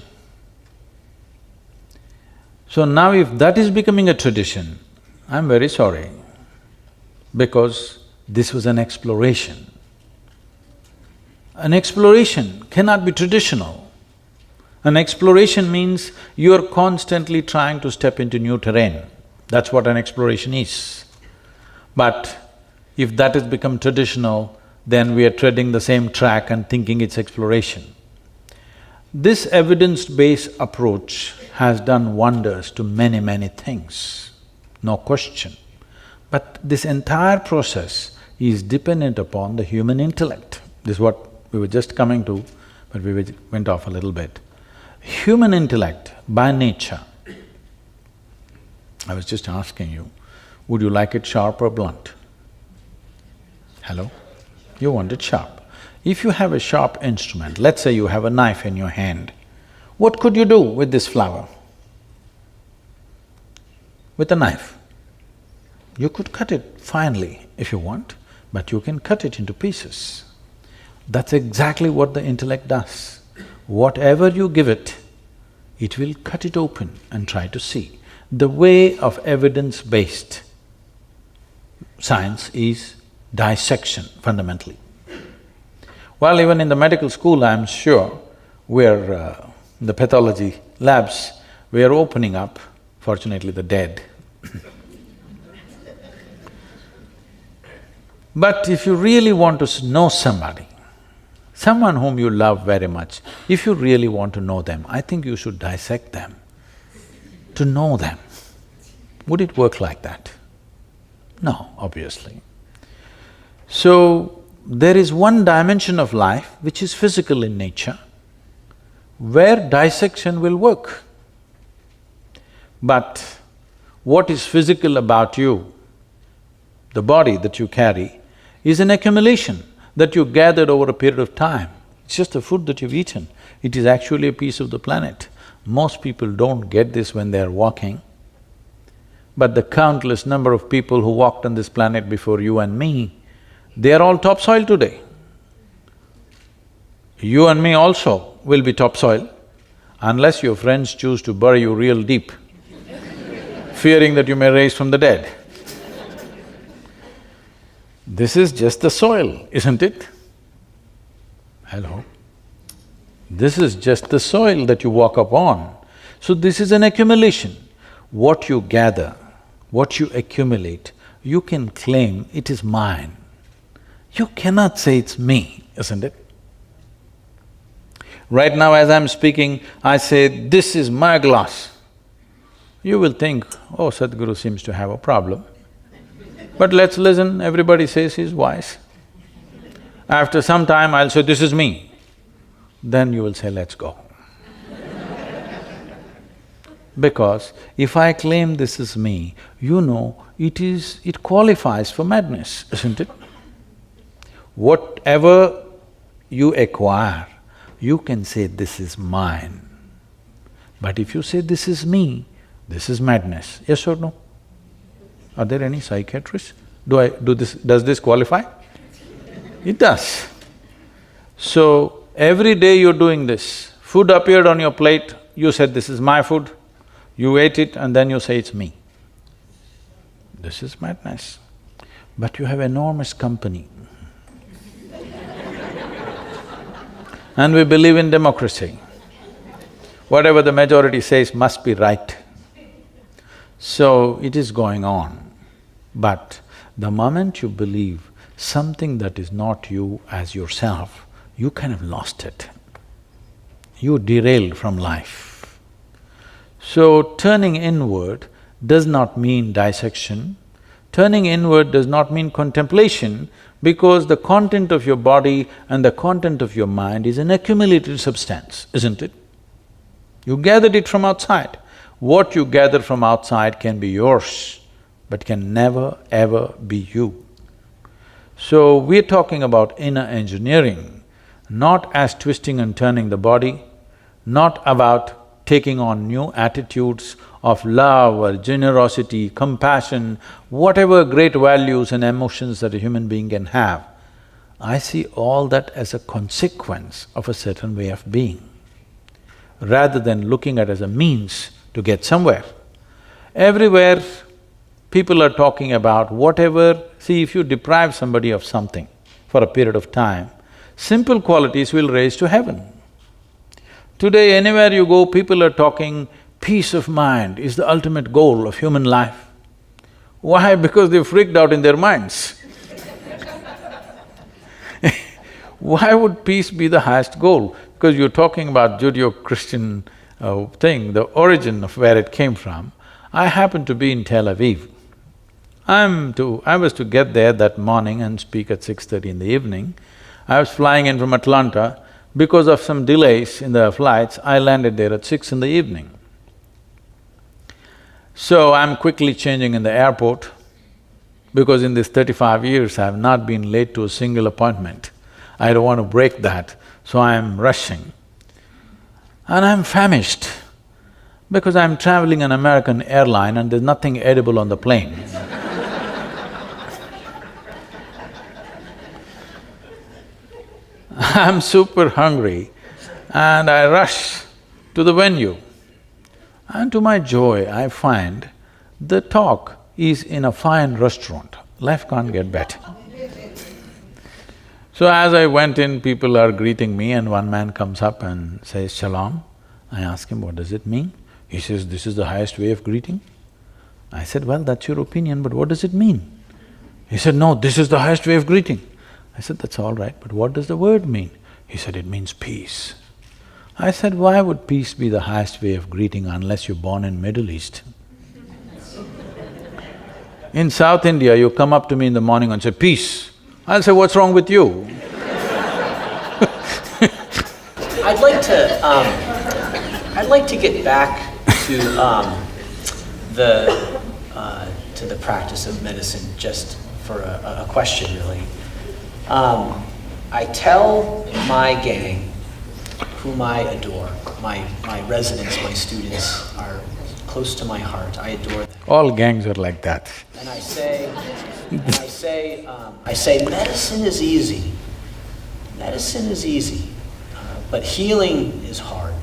So now if that is becoming a tradition, I'm very sorry, because this was an exploration. An exploration cannot be traditional. An exploration means you're constantly trying to step into new terrain. That's what an exploration is. But if that has become traditional, then we are treading the same track and thinking it's exploration. This evidence-based approach has done wonders to many, many things, no question. But this entire process is dependent upon the human intellect. This is what we were just coming to, but we went off a little bit. Human intellect, by nature, I was just asking you, would you like it sharp or blunt? Hello? You want it sharp. If you have a sharp instrument, let's say you have a knife in your hand, what could you do with this flower? With a knife. You could cut it finely if you want, but you can cut it into pieces. That's exactly what the intellect does. Whatever you give it, it will cut it open and try to see. The way of evidence-based science is dissection, fundamentally. Well, even in the medical school, I'm sure, we're the pathology labs, we are opening up, fortunately the dead. But if you really want to know somebody, someone whom you love very much, if you really want to know them, I think you should dissect them to know them. Would it work like that? No, obviously. So, there is one dimension of life which is physical in nature, where dissection will work. But what is physical about you, the body that you carry, is an accumulation that you gathered over a period of time. It's just the food that you've eaten. It is actually a piece of the planet. Most people don't get this when they're walking. But the countless number of people who walked on this planet before you and me, they are all topsoil today. You and me also will be topsoil, unless your friends choose to bury you real deep, fearing that you may rise from the dead. This is just the soil, isn't it? Hello? This is just the soil that you walk upon. So this is an accumulation. What you gather, what you accumulate, you can claim it is mine. You cannot say it's me, isn't it? Right now as I'm speaking, I say, this is my glass. You will think, oh, Sadhguru seems to have a problem. But let's listen, everybody says he's wise. After some time, I'll say, this is me. Then you will say, let's go. Because if I claim this is me, you know, it qualifies for madness, isn't it? Whatever you acquire, you can say, this is mine. But if you say, this is me, this is madness, yes or no? Are there any psychiatrists? Does this qualify? It does. So, every day you're doing this, food appeared on your plate, you said, this is my food, you ate it and then you say, it's me. This is madness. But you have enormous company. And we believe in democracy. Whatever the majority says must be right. So, it is going on. But the moment you believe something that is not you as yourself, you kind of lost it. You derailed from life. So turning inward does not mean dissection. Turning inward does not mean contemplation, because the content of your body and the content of your mind is an accumulated substance, isn't it? You gathered it from outside. What you gather from outside can be yours, but can never ever be you. So we're talking about inner engineering, not as twisting and turning the body, not about taking on new attitudes of love or generosity, compassion, whatever great values and emotions that a human being can have. I see all that as a consequence of a certain way of being, rather than looking at it as a means to get somewhere. Everywhere people are talking about whatever… See, if you deprive somebody of something for a period of time, simple qualities will raise to heaven. Today, anywhere you go, people are talking peace of mind is the ultimate goal of human life. Why? Because they've freaked out in their minds. Why would peace be the highest goal? Because you're talking about Judeo-Christian thing, the origin of where it came from. I happened to be in Tel Aviv. I was to get there that morning and speak at 6:30 in the evening. I was flying in from Atlanta. Because of some delays in the flights, I landed there at 6 in the evening. So I'm quickly changing in the airport, because in these 35 years I have not been late to a single appointment. I don't want to break that, so I'm rushing. And I'm famished, because I'm traveling an American airline and there's nothing edible on the plane. I'm super hungry and I rush to the venue. And to my joy, I find the talk is in a fine restaurant. Life can't get better. So as I went in, people are greeting me and one man comes up and says, "Shalom." I ask him, "What does it mean?" He says, "This is the highest way of greeting." I said, "Well, that's your opinion, but what does it mean?" He said, "No, this is the highest way of greeting." I said, "That's all right, but what does the word mean?" He said, "It means peace." I said, "Why would peace be the highest way of greeting unless you're born in Middle East?" In South India, you come up to me in the morning and say, "Peace." I'll say, "What's wrong with you?" I'd like to get back to the practice of medicine, just for a question, really. I tell my gang, whom I adore, my residents, my students are close to my heart. I adore them. All gangs are like that. And I say, medicine is easy. Medicine is easy, but healing is hard.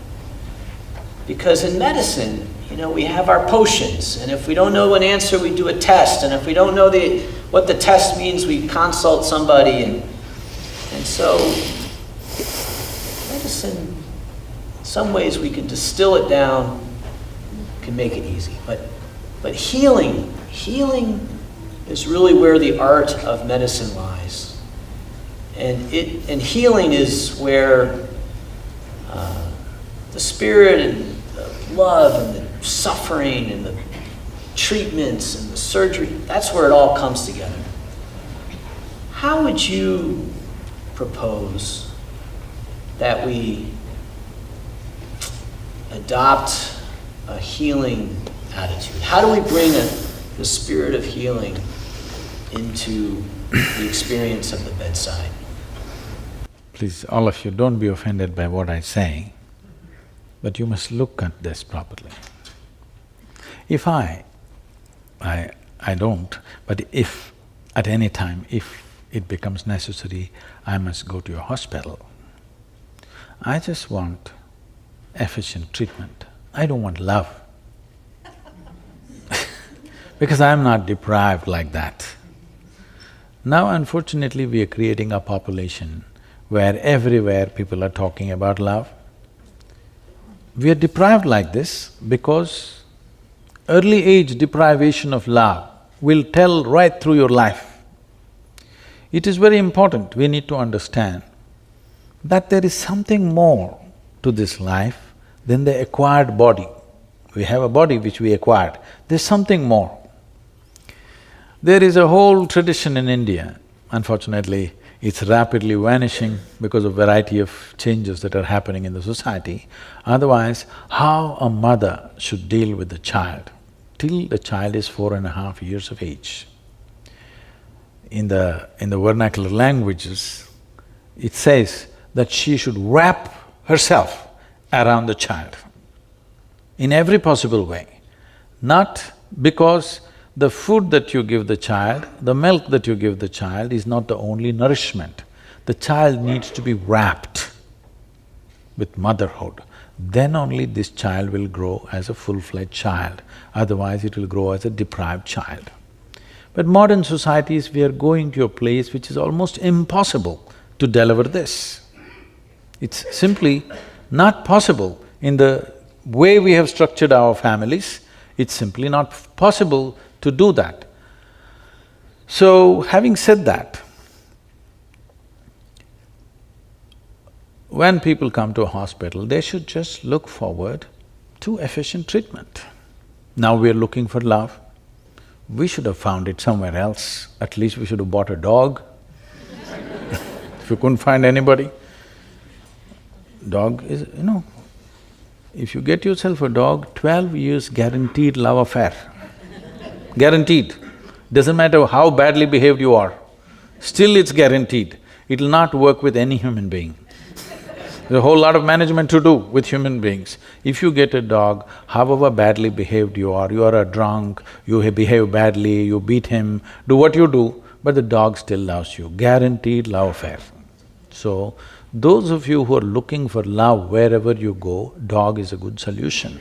Because in medicine, we have our potions, and if we don't know an answer, we do a test, and if we don't know what the test means, we consult somebody, and so medicine, in some ways we can distill it down, can make it easy, but healing is really where the art of medicine lies. And healing is where the spirit and the love and the suffering and the treatments and the surgery, that's where it all comes together. How would you propose that we adopt a healing attitude? How do we bring the spirit of healing into the experience of the bedside? Please, all of you, don't be offended by what I say, but you must look at this properly. If I don't, but if at any time, if it becomes necessary, I must go to a hospital, I just want efficient treatment. I don't want love. Because I'm not deprived like that. Now, unfortunately, we are creating a population where everywhere people are talking about love. We are deprived like this because early age deprivation of love will tell right through your life. It is very important, we need to understand that there is something more to this life than the acquired body. We have a body which we acquired, there's something more. There is a whole tradition in India, unfortunately, it's rapidly vanishing because of variety of changes that are happening in the society. Otherwise, how a mother should deal with the child till the child is 4.5 years of age. In the vernacular languages, it says that she should wrap herself around the child in every possible way. Not because the food that you give the child, the milk that you give the child is not the only nourishment. The child needs to be wrapped with motherhood. Then only this child will grow as a full-fledged child, otherwise it will grow as a deprived child. But modern societies, we are going to a place which is almost impossible to deliver this. It's simply not possible in the way we have structured our families, it's simply not possible to do that. So, having said that, when people come to a hospital, they should just look forward to efficient treatment. Now we are looking for love. We should have found it somewhere else. At least we should have bought a dog if you couldn't find anybody. Dog is… if you get yourself a dog, 12 years guaranteed love affair. Guaranteed. Doesn't matter how badly behaved you are, still it's guaranteed. It'll not work with any human being. There's a whole lot of management to do with human beings. If you get a dog, however badly behaved you are a drunk, you behave badly, you beat him, do what you do, but the dog still loves you, guaranteed love affair. So, those of you who are looking for love wherever you go, dog is a good solution.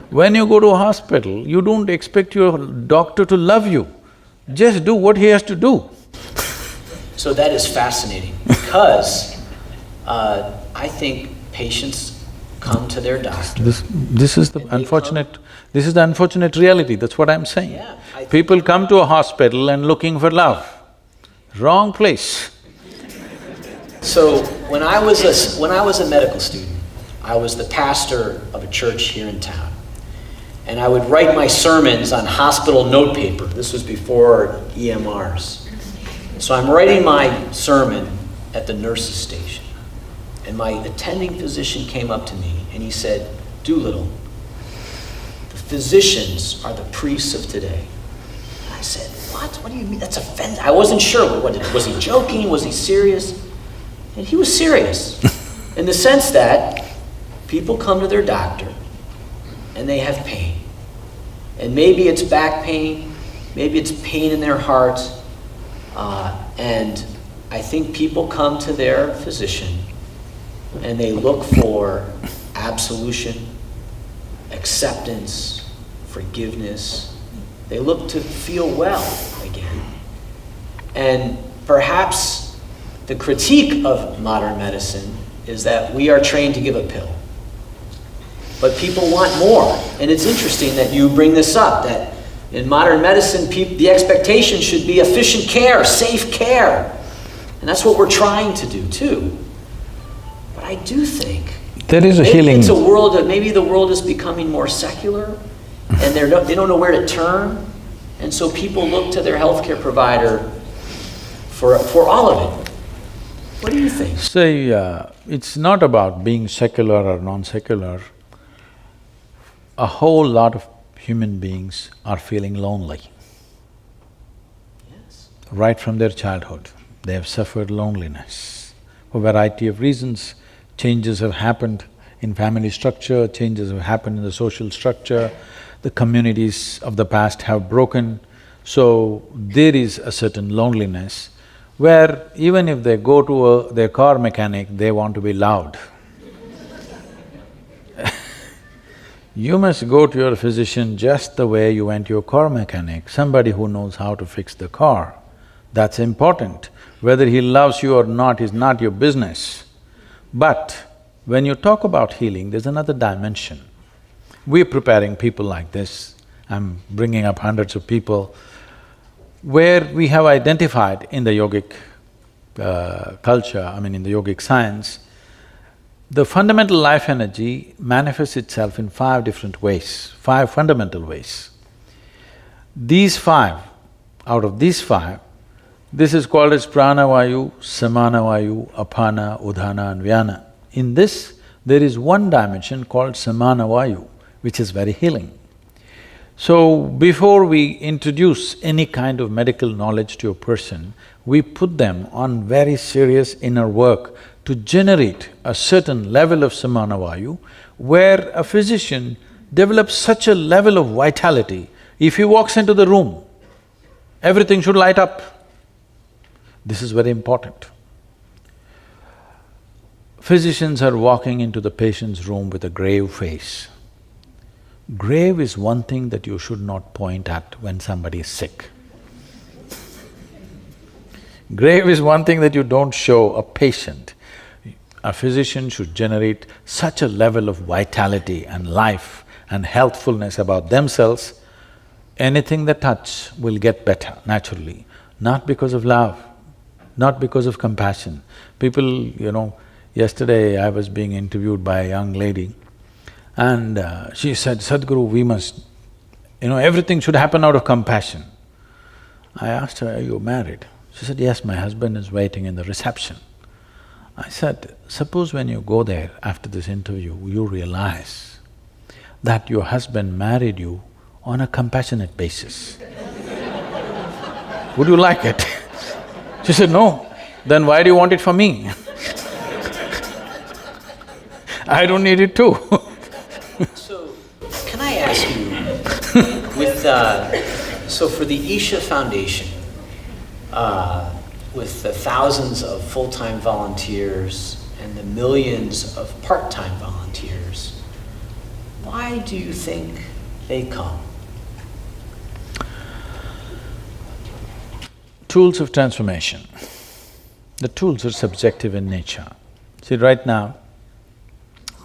When you go to a hospital, you don't expect your doctor to love you, just do what he has to do. So that is fascinating because I think patients come to their doctor. This is the unfortunate reality, that's what I'm saying. Yeah, People come to a hospital and looking for love. Wrong place. So when I was a medical student, I was the pastor of a church here in town. And I would write my sermons on hospital note paper. This was before EMRs. So I'm writing my sermon at the nurse's station. And my attending physician came up to me and he said, "Doolittle, the physicians are the priests of today." And I said, "What? What do you mean? That's offensive." I wasn't sure. Was he joking? Was he serious? And he was serious in the sense that people come to their doctor and they have pain. And maybe it's back pain, maybe it's pain in their heart, and I think people come to their physician and they look for absolution, acceptance, forgiveness. They look to feel well again. And perhaps the critique of modern medicine is that we are trained to give a pill. But people want more, and it's interesting that you bring this up, that in modern medicine, the expectation should be efficient care, safe care. And that's what we're trying to do too. But I do think there is a healing. It's a world that maybe the world is becoming more secular, and they don't know where to turn, and so people look to their healthcare provider for all of it. What do you think? Say, it's not about being secular or non-secular. A whole lot of human beings are feeling lonely. Yes. Right from their childhood, they have suffered loneliness. For a variety of reasons, changes have happened in family structure, changes have happened in the social structure, the communities of the past have broken, so there is a certain loneliness where even if they go to their car mechanic, they want to be loud. You must go to your physician just the way you went to your car mechanic, somebody who knows how to fix the car. That's important. Whether he loves you or not is not your business. But when you talk about healing, there's another dimension. We're preparing people like this, I'm bringing up hundreds of people. where we have identified in the yogic culture, in the yogic science, the fundamental life energy manifests itself in 5 different ways, 5 fundamental ways. These 5, out of these 5, this is called as pranavayu, samanavayu, apana, udhana and vyana. In this, there is one dimension called samanavayu, which is very healing. So, before we introduce any kind of medical knowledge to a person, we put them on very serious inner work to generate a certain level of samanavayu, where a physician develops such a level of vitality, if he walks into the room, everything should light up. This is very important. Physicians are walking into the patient's room with a grave face. Grave is one thing that you should not point at when somebody is sick. Grave is one thing that you don't show a patient. A physician should generate such a level of vitality and life and healthfulness about themselves, anything they touch will get better naturally, not because of love, not because of compassion. People, yesterday I was being interviewed by a young lady and she said, Sadhguru, we must… everything should happen out of compassion. I asked her, are you married? She said, yes, my husband is waiting in the reception. I said, suppose when you go there after this interview, you realize that your husband married you on a compassionate basis. Would you like it? She said, no. Then why do you want it for me? I don't need it too. So, can I ask you, so for the Isha Foundation, with the thousands of full-time volunteers and the millions of part-time volunteers, why do you think they come? Tools of transformation. The tools are subjective in nature. See, right now,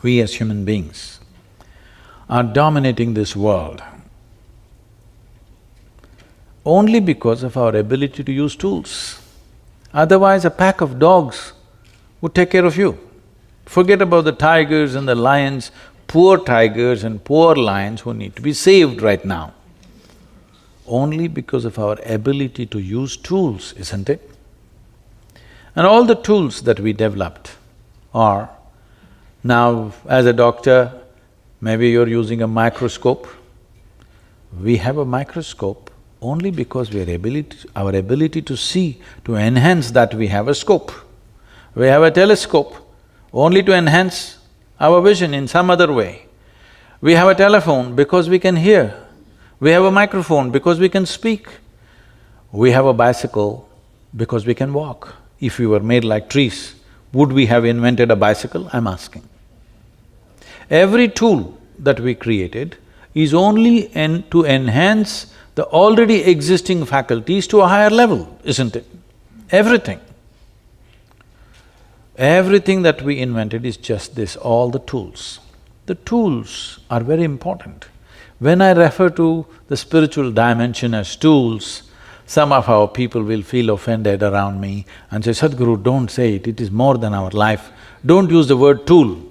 we as human beings are dominating this world only because of our ability to use tools. Otherwise, a pack of dogs would take care of you. Forget about the tigers and the lions, poor tigers and poor lions who need to be saved right now. Only because of our ability to use tools, isn't it? And all the tools that we developed are… Now, as a doctor, maybe you're using a microscope. We have a microscope only because our ability to see, to enhance that we have a scope. We have a telescope only to enhance our vision in some other way. We have a telephone because we can hear. We have a microphone because we can speak. We have a bicycle because we can walk. If we were made like trees, would we have invented a bicycle? I'm asking. Every tool that we created is only to enhance the already existing faculties to a higher level, isn't it? Everything. Everything that we invented is just this, all the tools. The tools are very important. When I refer to the spiritual dimension as tools, some of our people will feel offended around me and say, Sadhguru, don't say it, it is more than our life. Don't use the word tool.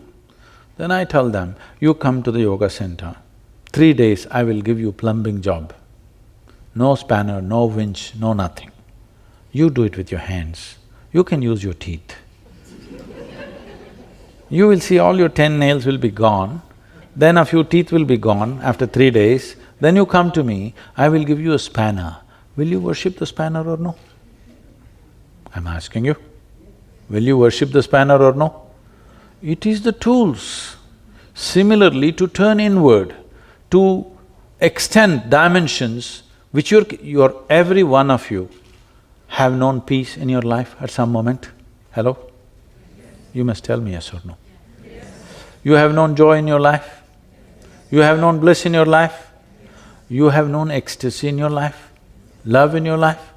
Then I tell them, you come to the yoga center, 3 days I will give you plumbing job. No spanner, no winch, no nothing. You do it with your hands. You can use your teeth. You will see all your 10 nails will be gone, then a few teeth will be gone after 3 days, then you come to me, I will give you a spanner. Will you worship the spanner or no? I'm asking you, will you worship the spanner or no? It is the tools. Similarly, to turn inward, to extend dimensions which every one of you have known peace in your life at some moment. Hello? You must tell me yes or no. Yes. You have known joy in your life? You have known bliss in your life? You have known ecstasy in your life? Love in your life?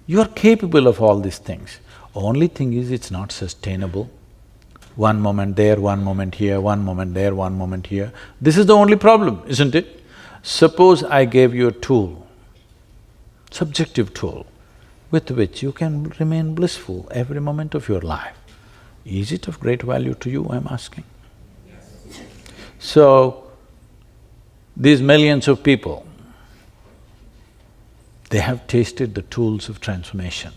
You are capable of all these things. Only thing is, it's not sustainable. One moment there, one moment here, one moment there, one moment here. This is the only problem, isn't it? Suppose I gave you a tool. subjective tool with which you can remain blissful every moment of your life. Is it of great value to you, I'm asking? So, these millions of people, they have tasted the tools of transformation.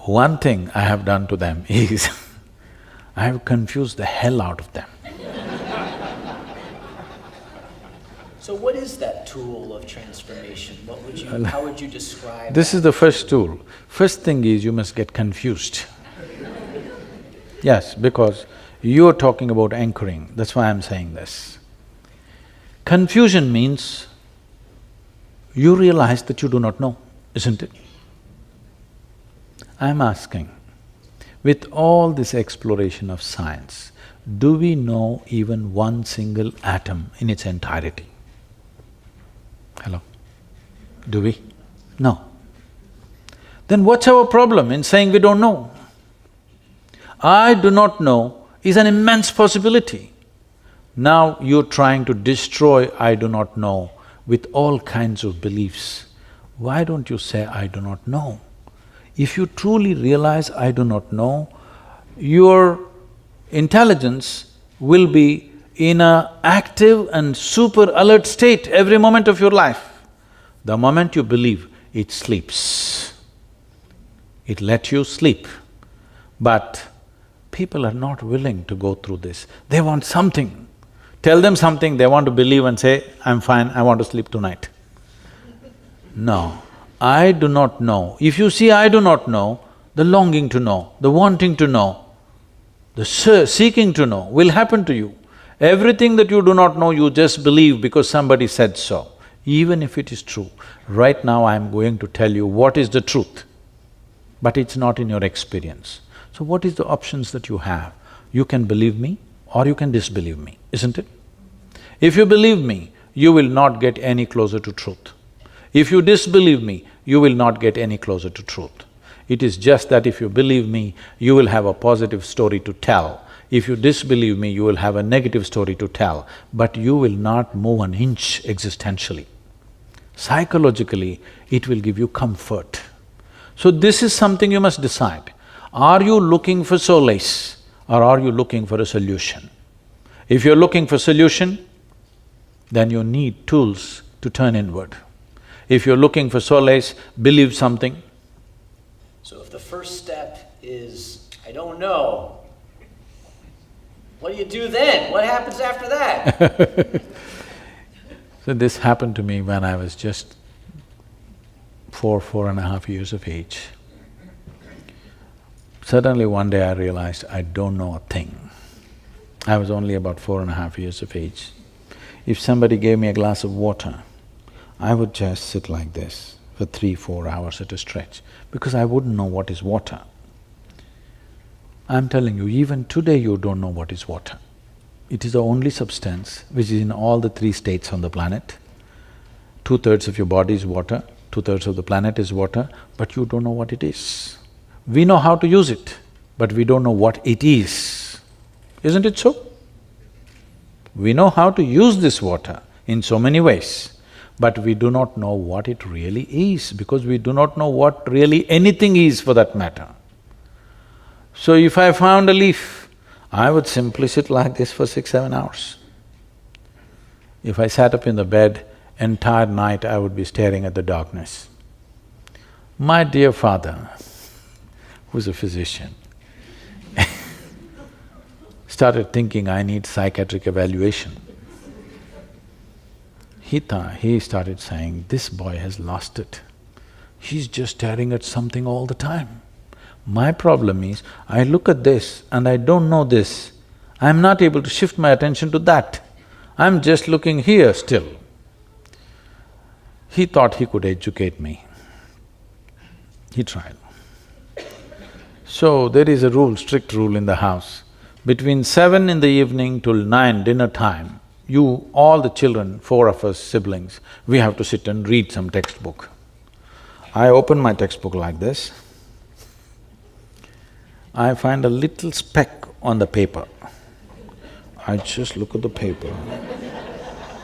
One thing I have done to them is I have confused the hell out of them. So what is that tool of transformation? How would you describe This that? is the first tool. First thing is you must get confused. Yes, because you're talking about anchoring, that's why I'm saying this. Confusion means you realize that you do not know, isn't it? I'm asking, with all this exploration of science, do we know even one single atom in its entirety? Hello? Do we? No. Then what's our problem in saying we don't know? I do not know is an immense possibility. Now you're trying to destroy I do not know with all kinds of beliefs. Why don't you say I do not know? If you truly realize I do not know, your intelligence will be in an active and super alert state every moment of your life. The moment you believe, it sleeps. It lets you sleep. But people are not willing to go through this. They want something. Tell them something, they want to believe and say, I'm fine, I want to sleep tonight. No, I do not know. If you see I do not know, the longing to know, the wanting to know, the seeking to know will happen to you. Everything that you do not know, you just believe because somebody said so. Even if it is true, right now I'm going to tell you what is the truth, but it's not in your experience. So what is the options that you have? You can believe me or you can disbelieve me, isn't it? If you believe me, you will not get any closer to truth. If you disbelieve me, you will not get any closer to truth. It is just that if you believe me, you will have a positive story to tell. If you disbelieve me, you will have a negative story to tell, but you will not move an inch existentially. Psychologically, it will give you comfort. So this is something you must decide. Are you looking for solace or are you looking for a solution? If you're looking for solution, then you need tools to turn inward. If you're looking for solace, believe something. So if the first step is, I don't know, what do you do then? What happens after that? So this happened to me when I was just 4.5 years of age. Suddenly one day I realized I don't know a thing. I was only about 4.5 years of age. If somebody gave me a glass of water, I would just sit like this for 3-4 hours at a stretch because I wouldn't know what is water. I'm telling you, even today you don't know what is water. It is the only substance which is in all the 3 states on the planet. 2/3 of your body is water, 2/3 of the planet is water, but you don't know what it is. We know how to use it, but we don't know what it is. Isn't it so? We know how to use this water in so many ways, but we do not know what it really is because we do not know what really anything is for that matter. So if I found a leaf, I would simply sit like this for 6-7 hours. If I sat up in the bed, entire night I would be staring at the darkness. My dear father, who's a physician, started thinking I need psychiatric evaluation. He started saying, this boy has lost it. He's just staring at something all the time. My problem is, I look at this and I don't know this. I'm not able to shift my attention to that. I'm just looking here still. He thought he could educate me. He tried. So there is a rule, strict rule in the house. Between 7 in the evening till 9 dinner time, all the children, 4 of us siblings, we have to sit and read some textbook. I open my textbook like this. I find a little speck on the paper. I just look at the paper.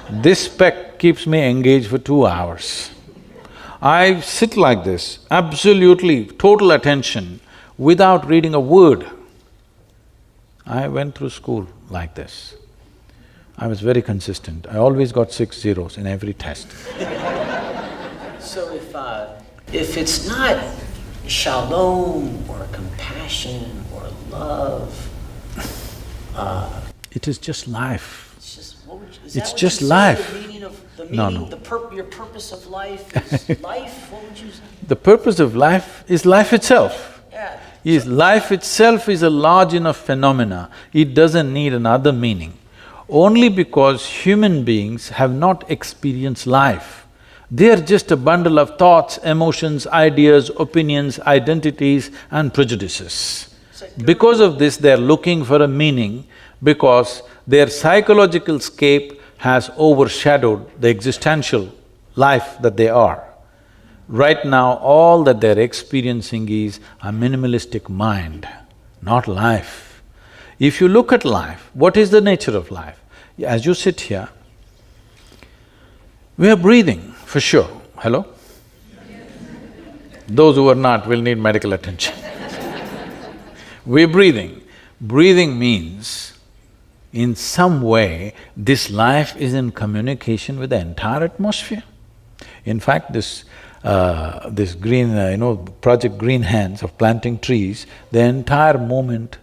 This speck that keeps me engaged for 2 hours. I sit like this, absolutely total attention, without reading a word. I went through school like this. I was very consistent. I always got 6 zeros in every test. So if it's not shalom or compassion or love, it is just life. it's just It's just life. The meaning of the No, meaning, no. your purpose of life is life. What would you say? The purpose of life is life itself. Yeah. Life itself is a large enough phenomena, it doesn't need another meaning. Only because human beings have not experienced life. They are just a bundle of thoughts, emotions, ideas, opinions, identities and prejudices. Because of this, they are looking for a meaning because their psychological scape has overshadowed the existential life that they are. Right now, all that they're experiencing is a minimalistic mind, not life. If you look at life, what is the nature of life? As you sit here, we are breathing, for sure. Hello? Those who are not will need medical attention. We're breathing. Breathing means, in some way, this life is in communication with the entire atmosphere. In fact, this green, Project Green Hands of planting trees, the entire movement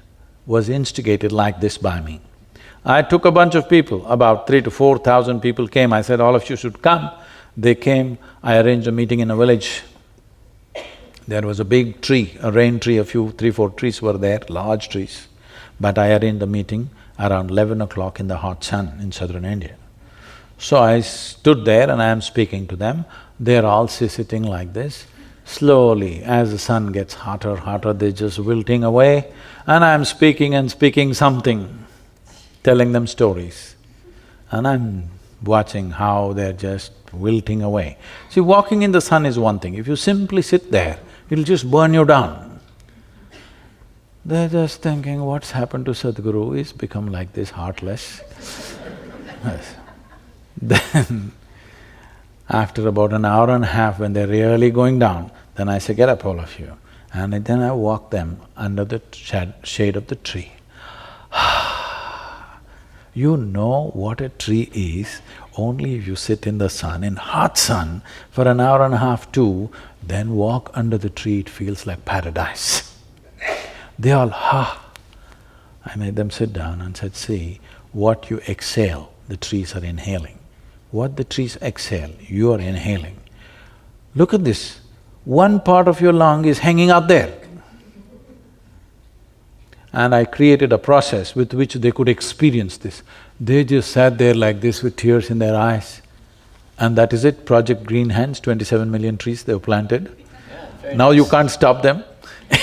was instigated like this by me. I took a bunch of people, about 3,000 to 4,000 people came, I said, all of you should come. They came, I arranged a meeting in a village. There was a big tree, a rain tree, 3, 4 trees were there, large trees. But I arranged the meeting around 11 o'clock in the hot sun in southern India. So I stood there and I am speaking to them. They're all sitting like this. Slowly, as the sun gets hotter, they're just wilting away. And I'm speaking and speaking something, telling them stories. And I'm watching how they're just wilting away. See, walking in the sun is one thing. If you simply sit there, it'll just burn you down. They're just thinking, what's happened to Sadhguru? He's become like this, heartless. Yes. Then, after about an hour and a half, when they're really going down, then I say, get up all of you. And then I walk them under the shade of the tree. You know what a tree is only if you sit in the sun, in hot sun, for an hour and a half too, then walk under the tree, it feels like paradise. They all, I made them sit down and said, see, what you exhale, the trees are inhaling. What the trees exhale, you are inhaling. Look at this, one part of your lung is hanging out there. And I created a process with which they could experience this. They just sat there like this with tears in their eyes. And that is it, Project Green Hands, 27 million trees they've planted. Yeah, now nice. You can't stop them. Yeah,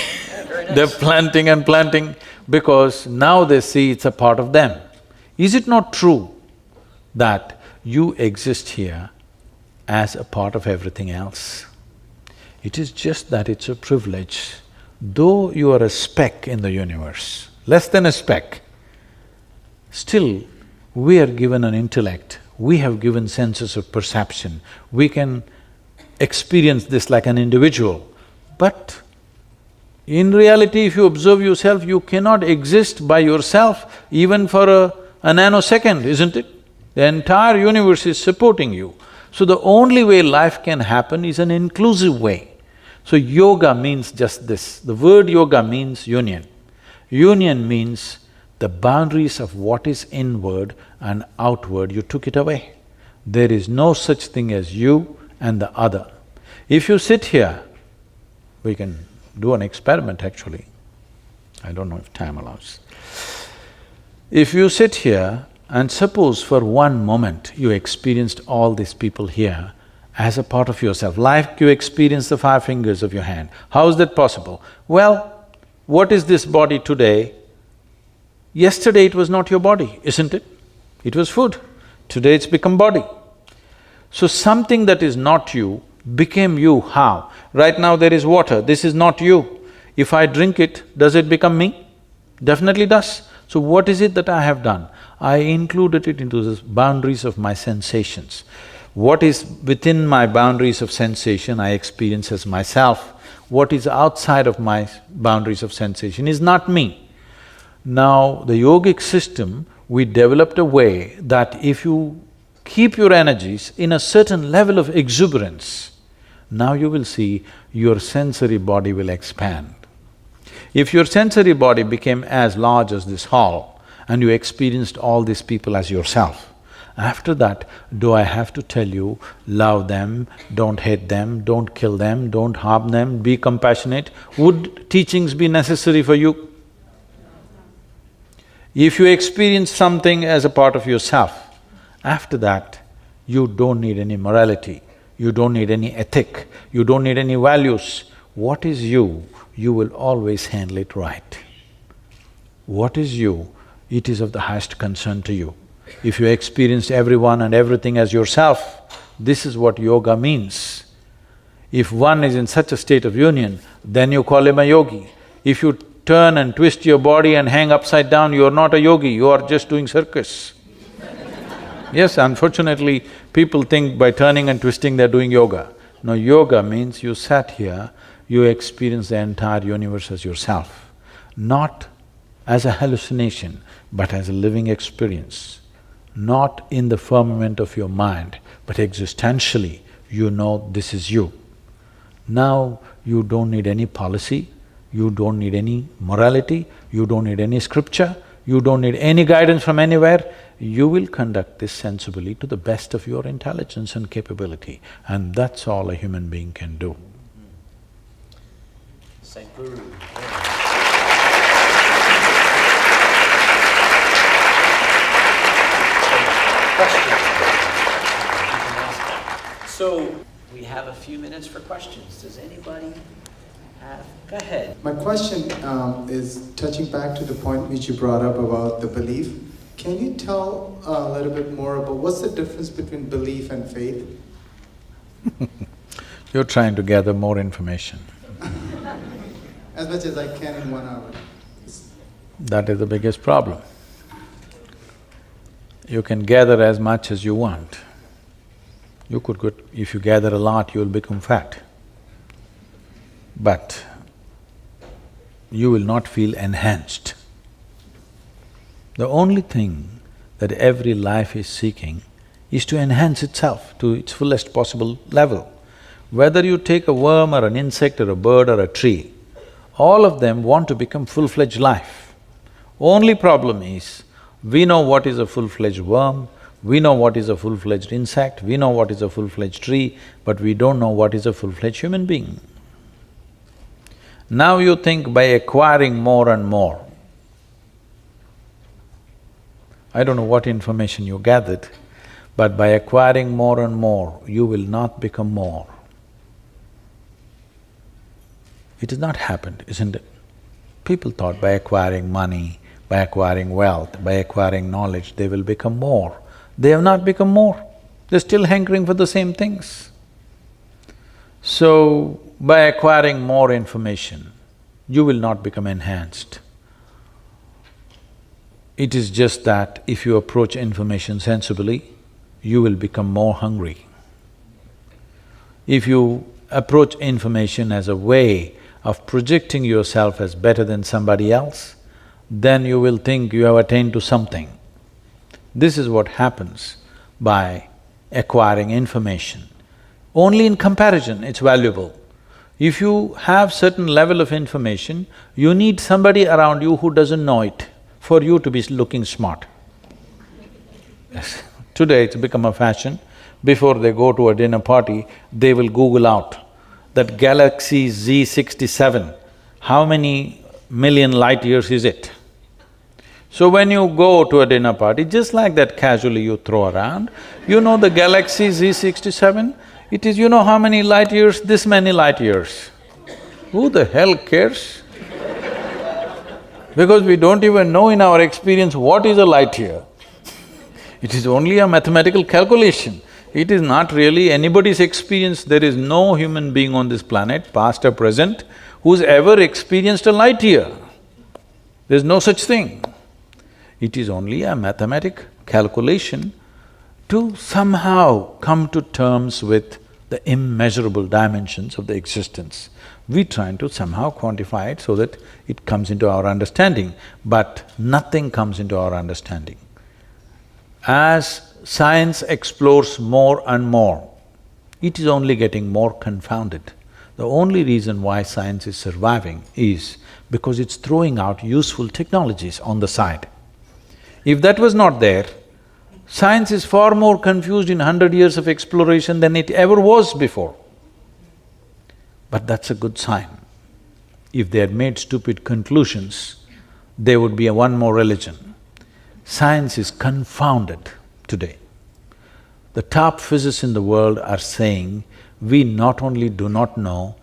nice. They're planting and planting because now they see it's a part of them. Is it not true that you exist here as a part of everything else? It is just that it's a privilege. Though you are a speck in the universe, less than a speck, still we are given an intellect, we have given senses of perception, we can experience this like an individual. But in reality, if you observe yourself, you cannot exist by yourself even for a nanosecond, isn't it? The entire universe is supporting you. So the only way life can happen is an inclusive way. So yoga means just this. The word yoga means union. Union means the boundaries of what is inward and outward, you took it away. There is no such thing as you and the other. If you sit here, we can do an experiment actually. I don't know if time allows. If you sit here and suppose for one moment you experienced all these people here as a part of yourself, like you experience the 5 fingers of your hand. How is that possible? Well, what is this body today? Yesterday it was not your body, isn't it? It was food. Today it's become body. So something that is not you became you. How? Right now there is water, this is not you. If I drink it, does it become me? Definitely does. So what is it that I have done? I included it into the boundaries of my sensations. What is within my boundaries of sensation, I experience as myself. What is outside of my boundaries of sensation is not me. Now, the yogic system, we developed a way that if you keep your energies in a certain level of exuberance, now you will see your sensory body will expand. If your sensory body became as large as this hall and you experienced all these people as yourself, after that, do I have to tell you, love them, don't hate them, don't kill them, don't harm them, be compassionate? Would teachings be necessary for you? If you experience something as a part of yourself, after that, you don't need any morality, you don't need any ethic, you don't need any values. What is you, you will always handle it right. What is you, it is of the highest concern to you. If you experienced everyone and everything as yourself, this is what yoga means. If one is in such a state of union, then you call him a yogi. If you turn and twist your body and hang upside down, you are not a yogi, you are just doing circus. Yes, unfortunately, people think by turning and twisting they're doing yoga. No, yoga means you sat here, you experience the entire universe as yourself, not as a hallucination, but as a living experience. Not in the firmament of your mind, but existentially, you know this is you. Now, you don't need any policy, you don't need any morality, you don't need any scripture, you don't need any guidance from anywhere. You will conduct this sensibly to the best of your intelligence and capability, and that's all a human being can do. Sadhguru. So, we have a few minutes for questions. Does anybody have… Go ahead. My question is touching back to the point which you brought up about the belief. Can you tell a little bit more about what's the difference between belief and faith? You're trying to gather more information. As much as I can in 1 hour. That is the biggest problem. You can gather as much as you want. You could go… if you gather a lot, you'll become fat. But you will not feel enhanced. The only thing that every life is seeking is to enhance itself to its fullest possible level. Whether you take a worm or an insect or a bird or a tree, all of them want to become full-fledged life. Only problem is, we know what is a full-fledged worm, we know what is a full-fledged insect, we know what is a full-fledged tree, but we don't know what is a full-fledged human being. Now you think by acquiring more and more, I don't know what information you gathered, but by acquiring more and more, you will not become more. It has not happened, isn't it? People thought by acquiring money, by acquiring wealth, by acquiring knowledge, they will become more. They have not become more, they're still hankering for the same things. So, by acquiring more information, you will not become enhanced. It is just that if you approach information sensibly, you will become more hungry. If you approach information as a way of projecting yourself as better than somebody else, then you will think you have attained to something. This is what happens by acquiring information. Only in comparison it's valuable. If you have certain level of information, you need somebody around you who doesn't know it for you to be looking smart. Yes. Today it's become a fashion. Before they go to a dinner party, they will Google out that galaxy Z67, how many million light years is it? So when you go to a dinner party, just like that casually you throw around, you know the galaxy Z67, it is you know how many light years, this many light years. Who the hell cares? Because we don't even know in our experience what is a light year. It is only a mathematical calculation. It is not really anybody's experience. There is no human being on this planet, past or present, who's ever experienced a light year. There's no such thing. It is only a mathematic calculation to somehow come to terms with the immeasurable dimensions of the existence. We try to somehow quantify it so that it comes into our understanding, but nothing comes into our understanding. As science explores more and more, it is only getting more confounded. The only reason why science is surviving is because it's throwing out useful technologies on the side. If that was not there, science is far more confused in 100 years of exploration than it ever was before. But that's a good sign. If they had made stupid conclusions, there would be one more religion. Science is confounded today. The top physicists in the world are saying, we not only do not know,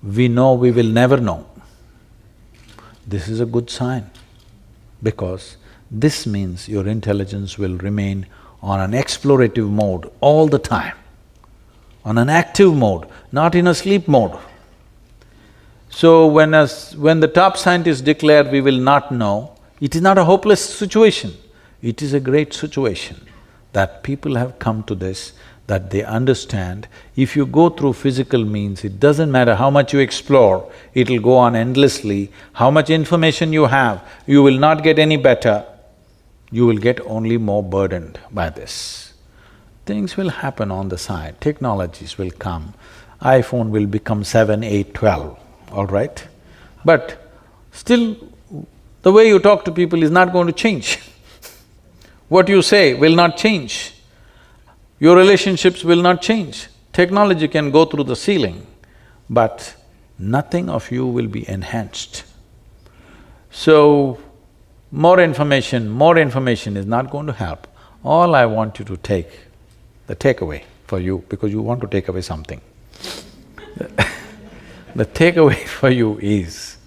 we know we will never know. This is a good sign, because this means your intelligence will remain on an explorative mode all the time, on an active mode, not in a sleep mode. So when the top scientists declare we will not know, it is not a hopeless situation, it is a great situation that people have come to this, that they understand if you go through physical means, it doesn't matter how much you explore, it'll go on endlessly. How much information you have, you will not get any better, you will get only more burdened by this. Things will happen on the side, technologies will come, iPhone will become 7, 8, 12, all right? But still, the way you talk to people is not going to change. What you say will not change. Your relationships will not change. Technology can go through the ceiling, but nothing of you will be enhanced. So, more information is not going to help. All I want you to take, the takeaway for you, because you want to take away something. The takeaway for you is,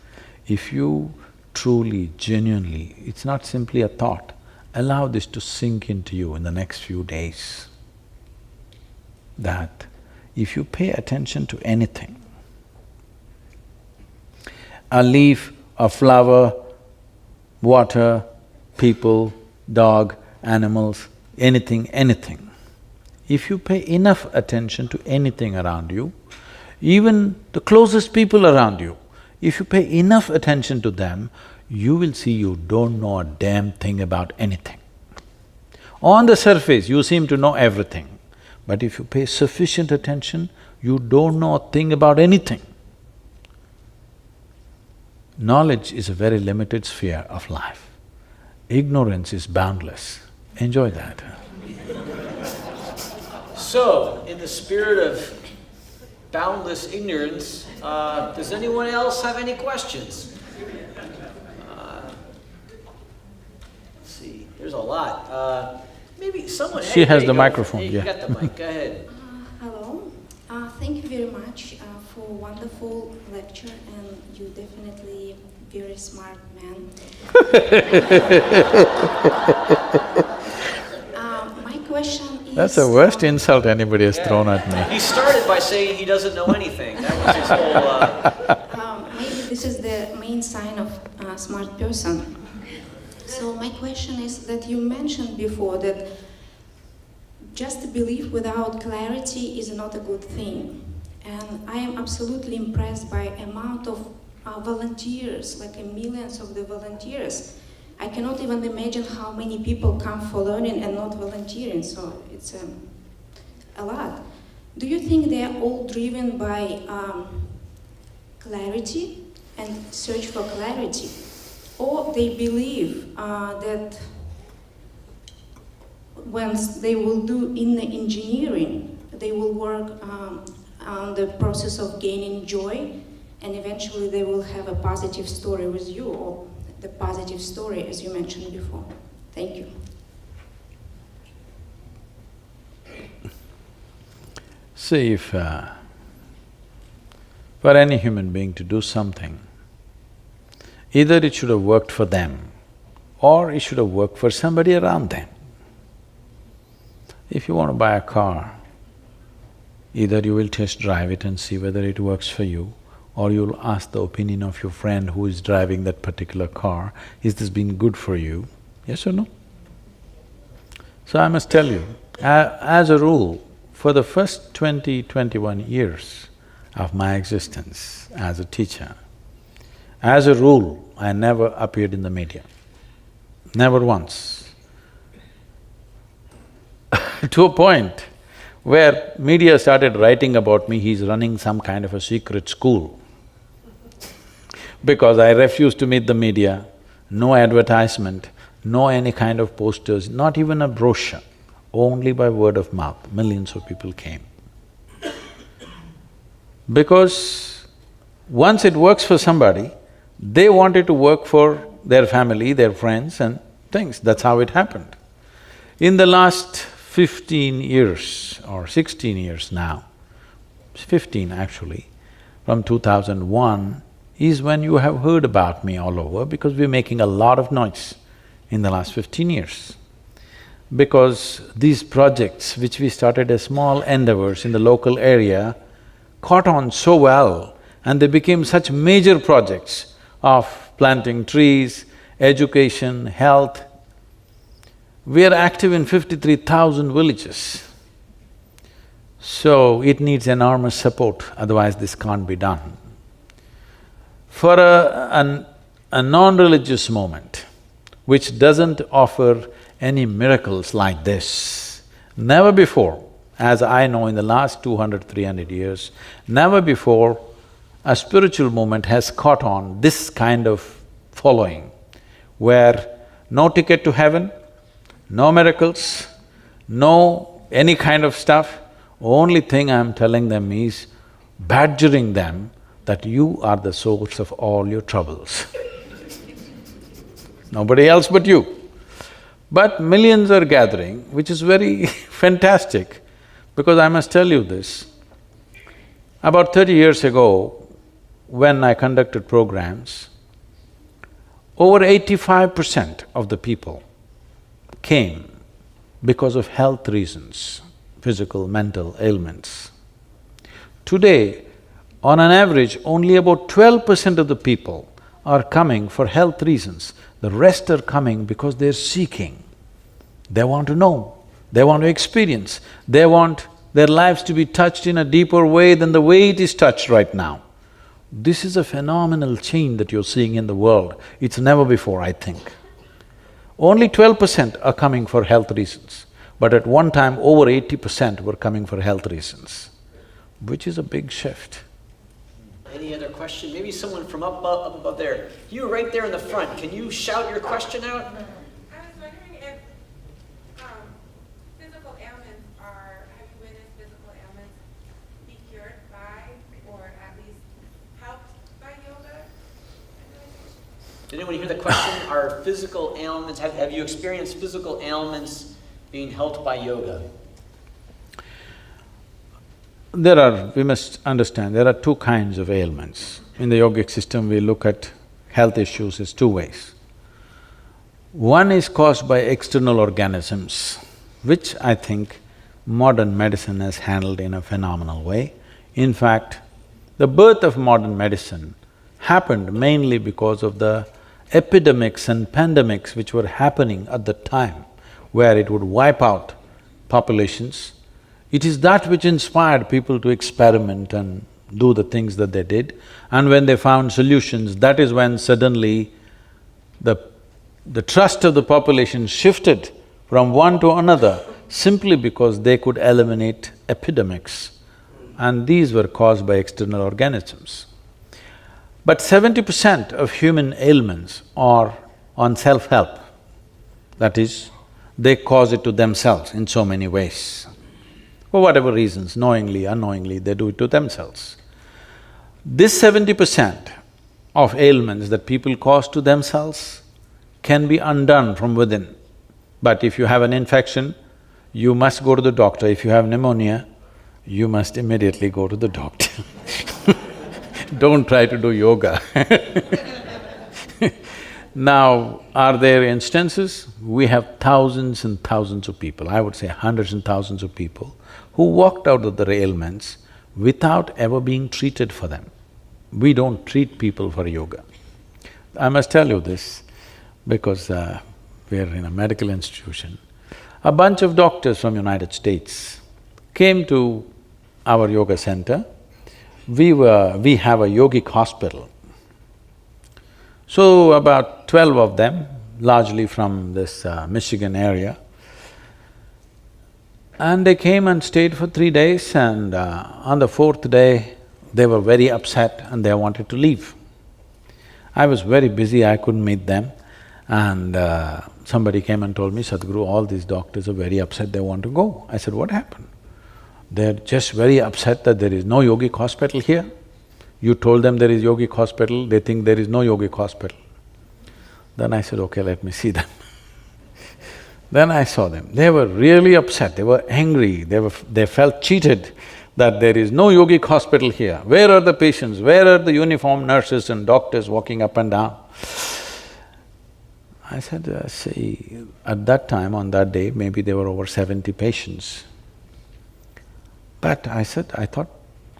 if you truly, genuinely, it's not simply a thought, allow this to sink into you in the next few days, that if you pay attention to anything, a leaf, a flower, water, people, dog, animals, anything, if you pay enough attention to anything around you, even the closest people around you, if you pay enough attention to them, you will see you don't know a damn thing about anything. On the surface, you seem to know everything, but if you pay sufficient attention, you don't know a thing about anything. Knowledge is a very limited sphere of life. Ignorance is boundless. Enjoy that. So, in the spirit of boundless ignorance, does anyone else have any questions? Let's see, there's a lot. Maybe someone… She has the microphone, hey, yeah. You got the mic, go ahead. Hello. Thank you very much for a wonderful lecture, and you definitely very smart man. My question is… That's the worst insult anybody has thrown at me. He started by saying he doesn't know anything. That was his whole… maybe this is the main sign of a smart person. So my question is that you mentioned before that just belief without clarity is not a good thing. And I am absolutely impressed by amount of volunteers, like millions of the volunteers. I cannot even imagine how many people come for learning and not volunteering, so it's a lot. Do you think they are all driven by clarity and search for clarity? Or they believe that once they will do in the engineering, they will work on the process of gaining joy, and eventually they will have a positive story with you, or the positive story as you mentioned before. Thank you. See, if for any human being to do something, either it should have worked for them or it should have worked for somebody around them. If you want to buy a car, either you will test drive it and see whether it works for you, or you'll ask the opinion of your friend who is driving that particular car, is this been good for you? Yes or no? So I must tell you, As a rule, for the first 21 years of my existence as a teacher, as a rule, I never appeared in the media, never once. To a point where media started writing about me, he's running some kind of a secret school. Because I refused to meet the media, no advertisement, no any kind of posters, not even a brochure, only by word of mouth, millions of people came. Because once it works for somebody, they wanted to work for their family, their friends and things, that's how it happened. In the last 15 years or 16 years now, 15 actually, from 2001 is when you have heard about me all over because we're making a lot of noise in the last 15 years. Because these projects which we started as small endeavors in the local area caught on so well and they became such major projects of planting trees, education, health. We are active in 53,000 villages. So it needs enormous support, otherwise this can't be done. For a non-religious movement which doesn't offer any miracles like this, never before, as I know in the last 200, 300 years, never before a spiritual movement has caught on this kind of following, where no ticket to heaven, no miracles, no any kind of stuff, only thing I'm telling them is badgering them that you are the source of all your troubles. Nobody else but you. But millions are gathering, which is very fantastic, because I must tell you this. About 30 years ago, when I conducted programs, over 85% of the people came because of health reasons, physical, mental ailments. Today, on an average, only about 12% of the people are coming for health reasons. The rest are coming because they're seeking. They want to know, they want to experience, they want their lives to be touched in a deeper way than the way it is touched right now. This is a phenomenal change that you're seeing in the world. It's never before, I think. Only 12% are coming for health reasons, but at one time over 80% were coming for health reasons, which is a big shift. Any other question? Maybe someone from up above there. You right there in the front, can you shout your question out? I was wondering if physical ailments are, have you witnessed physical ailments be cured by, or at least helped by yoga? Did anyone hear the question? Are physical ailments, have you experienced physical ailments being helped by yoga? We must understand, there are two kinds of ailments. In the yogic system, we look at health issues as two ways. One is caused by external organisms, which I think modern medicine has handled in a phenomenal way. In fact, the birth of modern medicine happened mainly because of the epidemics and pandemics which were happening at the time, where it would wipe out populations. It is that which inspired people to experiment and do the things that they did. And when they found solutions, that is when suddenly the trust of the population shifted from one to another simply because they could eliminate epidemics. And these were caused by external organisms. But 70% of human ailments are on self-help. That is, they cause it to themselves in so many ways. For whatever reasons, knowingly, unknowingly, they do it to themselves. This 70% of ailments that people cause to themselves can be undone from within. But if you have an infection, you must go to the doctor. If you have pneumonia, you must immediately go to the doctor. Don't try to do yoga. Now, are there instances? We have thousands and thousands of people, I would say hundreds and thousands of people, who walked out of their ailments without ever being treated for them. We don't treat people for yoga. I must tell you this because we're in a medical institution. A bunch of doctors from United States came to our yoga center. We have a yogic hospital. So about 12 of them, largely from this Michigan area, and they came and stayed for 3 days, and on the fourth day, they were very upset and they wanted to leave. I was very busy, I couldn't meet them, and somebody came and told me, Sadhguru, all these doctors are very upset, they want to go. I said, what happened? They're just very upset that there is no yogic hospital here. You told them there is yogic hospital, they think there is no yogic hospital. Then I said, okay, let me see them. Then I saw them, they were really upset, they were angry, they felt cheated that there is no yogic hospital here. Where are the patients? Where are the uniformed nurses and doctors walking up and down? I said, see, at that time, on that day, maybe there were over 70 patients. But I said, I thought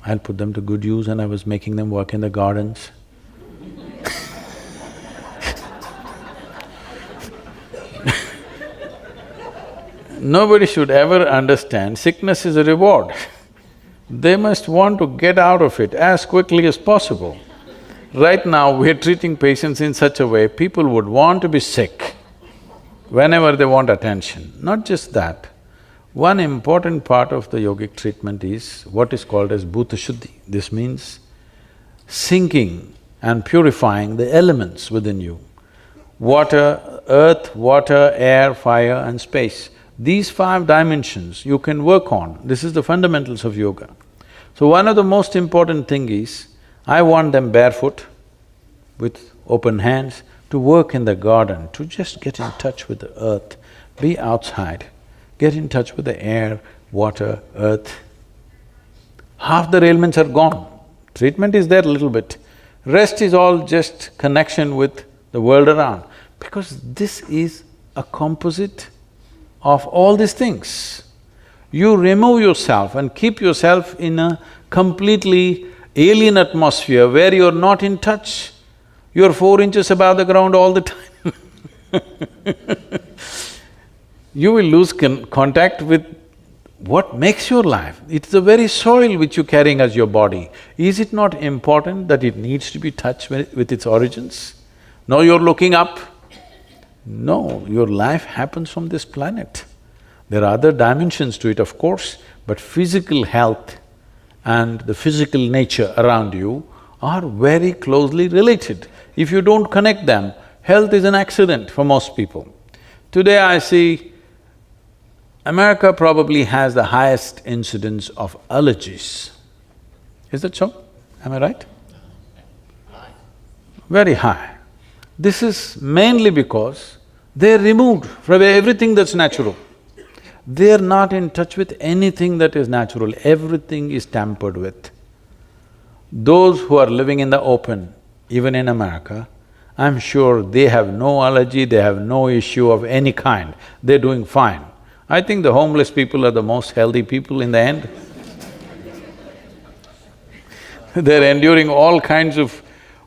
I'll put them to good use, and I was making them work in the gardens. Nobody should ever understand sickness is a reward. They must want to get out of it as quickly as possible. Right now, we're treating patients in such a way, people would want to be sick whenever they want attention. Not just that, one important part of the yogic treatment is what is called as bhuta shuddhi. This means sinking and purifying the elements within you. Water, earth, water, air, fire and space. These 5 dimensions you can work on. This is the fundamentals of yoga. So one of the most important thing is, I want them barefoot, with open hands, to work in the garden, to just get in touch with the earth, be outside, get in touch with the air, water, earth. Half the ailments are gone. Treatment is there a little bit. Rest is all just connection with the world around, because this is a composite of all these things. You remove yourself and keep yourself in a completely alien atmosphere where you're not in touch. You're 4 inches above the ground all the time. You will lose contact with what makes your life. It's the very soil which you're carrying as your body. Is it not important that it needs to be touched with its origins? No, you're looking up. No, your life happens from this planet. There are other dimensions to it, of course, but physical health and the physical nature around you are very closely related. If you don't connect them, health is an accident for most people. Today I see America probably has the highest incidence of allergies. Is that so? Am I right? Very high. This is mainly because they're removed from everything that's natural. They're not in touch with anything that is natural, everything is tampered with. Those who are living in the open, even in America, I'm sure they have no allergy, they have no issue of any kind, they're doing fine. I think the homeless people are the most healthy people in the end. They're enduring all kinds of,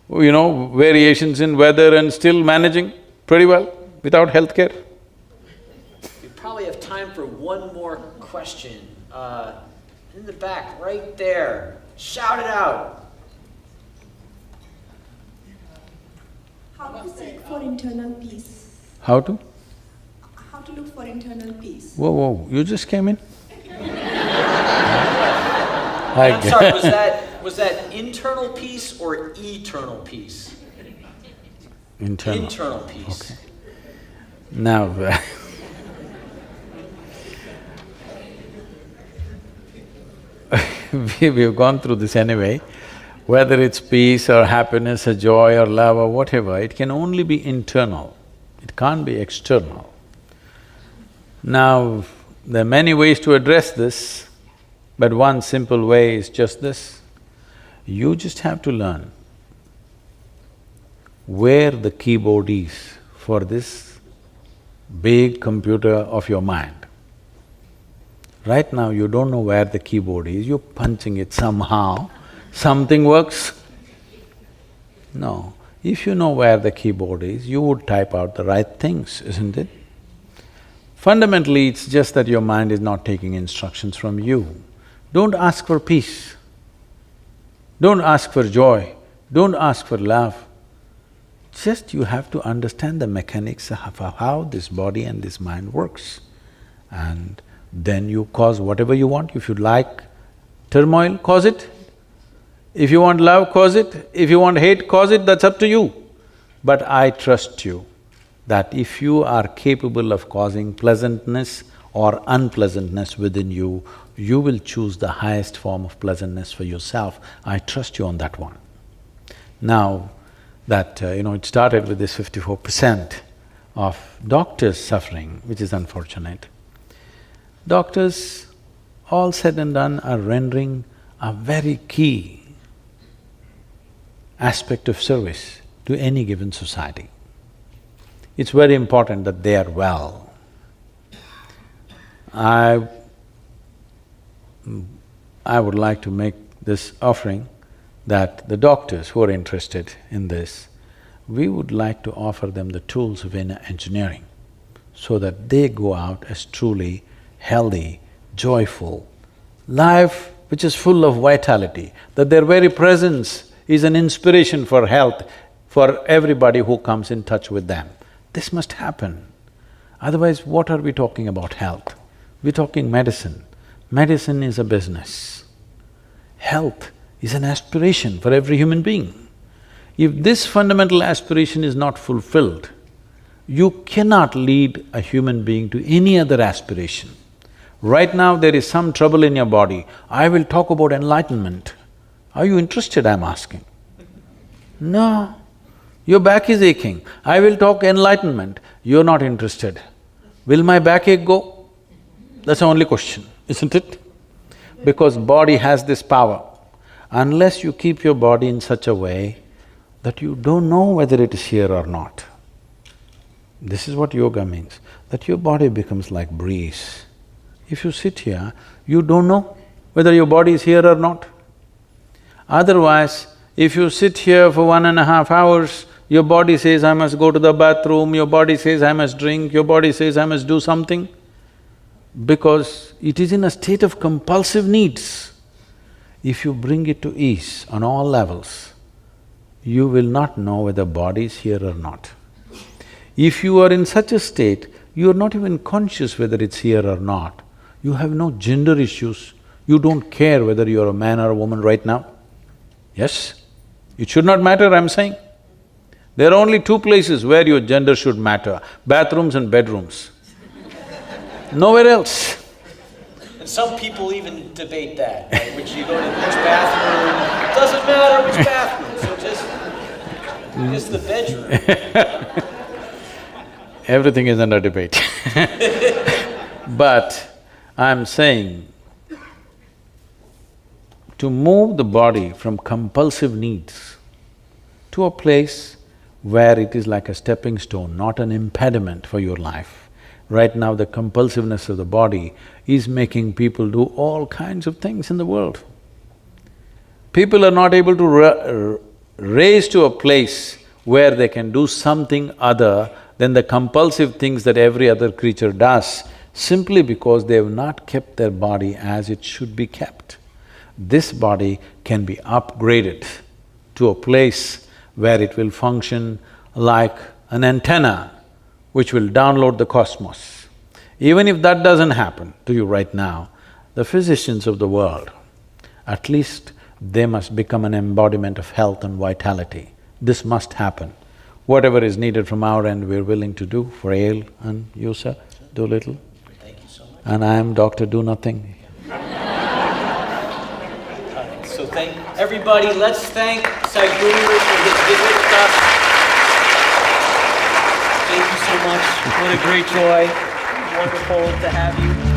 variations in weather and still managing pretty well without healthcare. We probably have time for one more question. In the back, right there. Shout it out. How to seek for internal peace? How to? How to look for internal peace? Whoa, you just came in? I'm sorry, was that internal peace or eternal peace? Internal. Internal peace. Okay. Now, we've gone through this anyway. Whether it's peace or happiness or joy or love or whatever, it can only be internal, it can't be external. Now, there are many ways to address this, but one simple way is just this. You just have to learn where the keyboard is for this big computer of your mind. Right now, you don't know where the keyboard is, you're punching it somehow, something works. No, if you know where the keyboard is, you would type out the right things, isn't it? Fundamentally, it's just that your mind is not taking instructions from you. Don't ask for peace. Don't ask for joy. Don't ask for love. Just you have to understand the mechanics of how this body and this mind works. And then you cause whatever you want. If you like turmoil, cause it. If you want love, cause it. If you want hate, cause it, that's up to you. But I trust you that if you are capable of causing pleasantness or unpleasantness within you, you will choose the highest form of pleasantness for yourself. I trust you on that one. Now that, it started with this 54% of doctors suffering, which is unfortunate. Doctors, all said and done, are rendering a very key aspect of service to any given society. It's very important that they are well. I would like to make this offering that the doctors who are interested in this, we would like to offer them the tools of inner engineering so that they go out as truly healthy, joyful, life which is full of vitality, that their very presence is an inspiration for health for everybody who comes in touch with them. This must happen. Otherwise, what are we talking about health? We're talking medicine. Medicine is a business. Health is an aspiration for every human being. If this fundamental aspiration is not fulfilled, you cannot lead a human being to any other aspiration. Right now there is some trouble in your body, I will talk about enlightenment. Are you interested, I'm asking? No. Your back is aching, I will talk enlightenment, you're not interested. Will my backache go? That's the only question, isn't it? Because body has this power. Unless you keep your body in such a way that you don't know whether it is here or not. This is what yoga means, that your body becomes like breeze. If you sit here, you don't know whether your body is here or not. Otherwise, if you sit here for 1.5 hours, your body says, I must go to the bathroom, your body says, I must drink, your body says, I must do something, because it is in a state of compulsive needs. If you bring it to ease on all levels, you will not know whether body is here or not. If you are in such a state, you are not even conscious whether it's here or not. You have no gender issues, you don't care whether you're a man or a woman right now. Yes? It should not matter, I'm saying. There are only two places where your gender should matter, bathrooms and bedrooms. Nowhere else. And some people even debate that, right? Which you go to which bathroom, doesn't matter which bathroom, so just the bedroom. Everything is under debate. But I'm saying, to move the body from compulsive needs to a place where it is like a stepping stone, not an impediment for your life. Right now, the compulsiveness of the body is making people do all kinds of things in the world. People are not able to raise to a place where they can do something other than the compulsive things that every other creature does, simply because they have not kept their body as it should be kept. This body can be upgraded to a place where it will function like an antenna which will download the cosmos. Even if that doesn't happen to you right now, the physicians of the world, at least they must become an embodiment of health and vitality. This must happen. Whatever is needed from our end, we're willing to do for Yale and you, sir, Doolittle. Thank you so much. And I am Dr. Do Nothing. So thank everybody, let's thank Sadhguru for his visit with us. Thank you so much, what a great joy, wonderful to have you.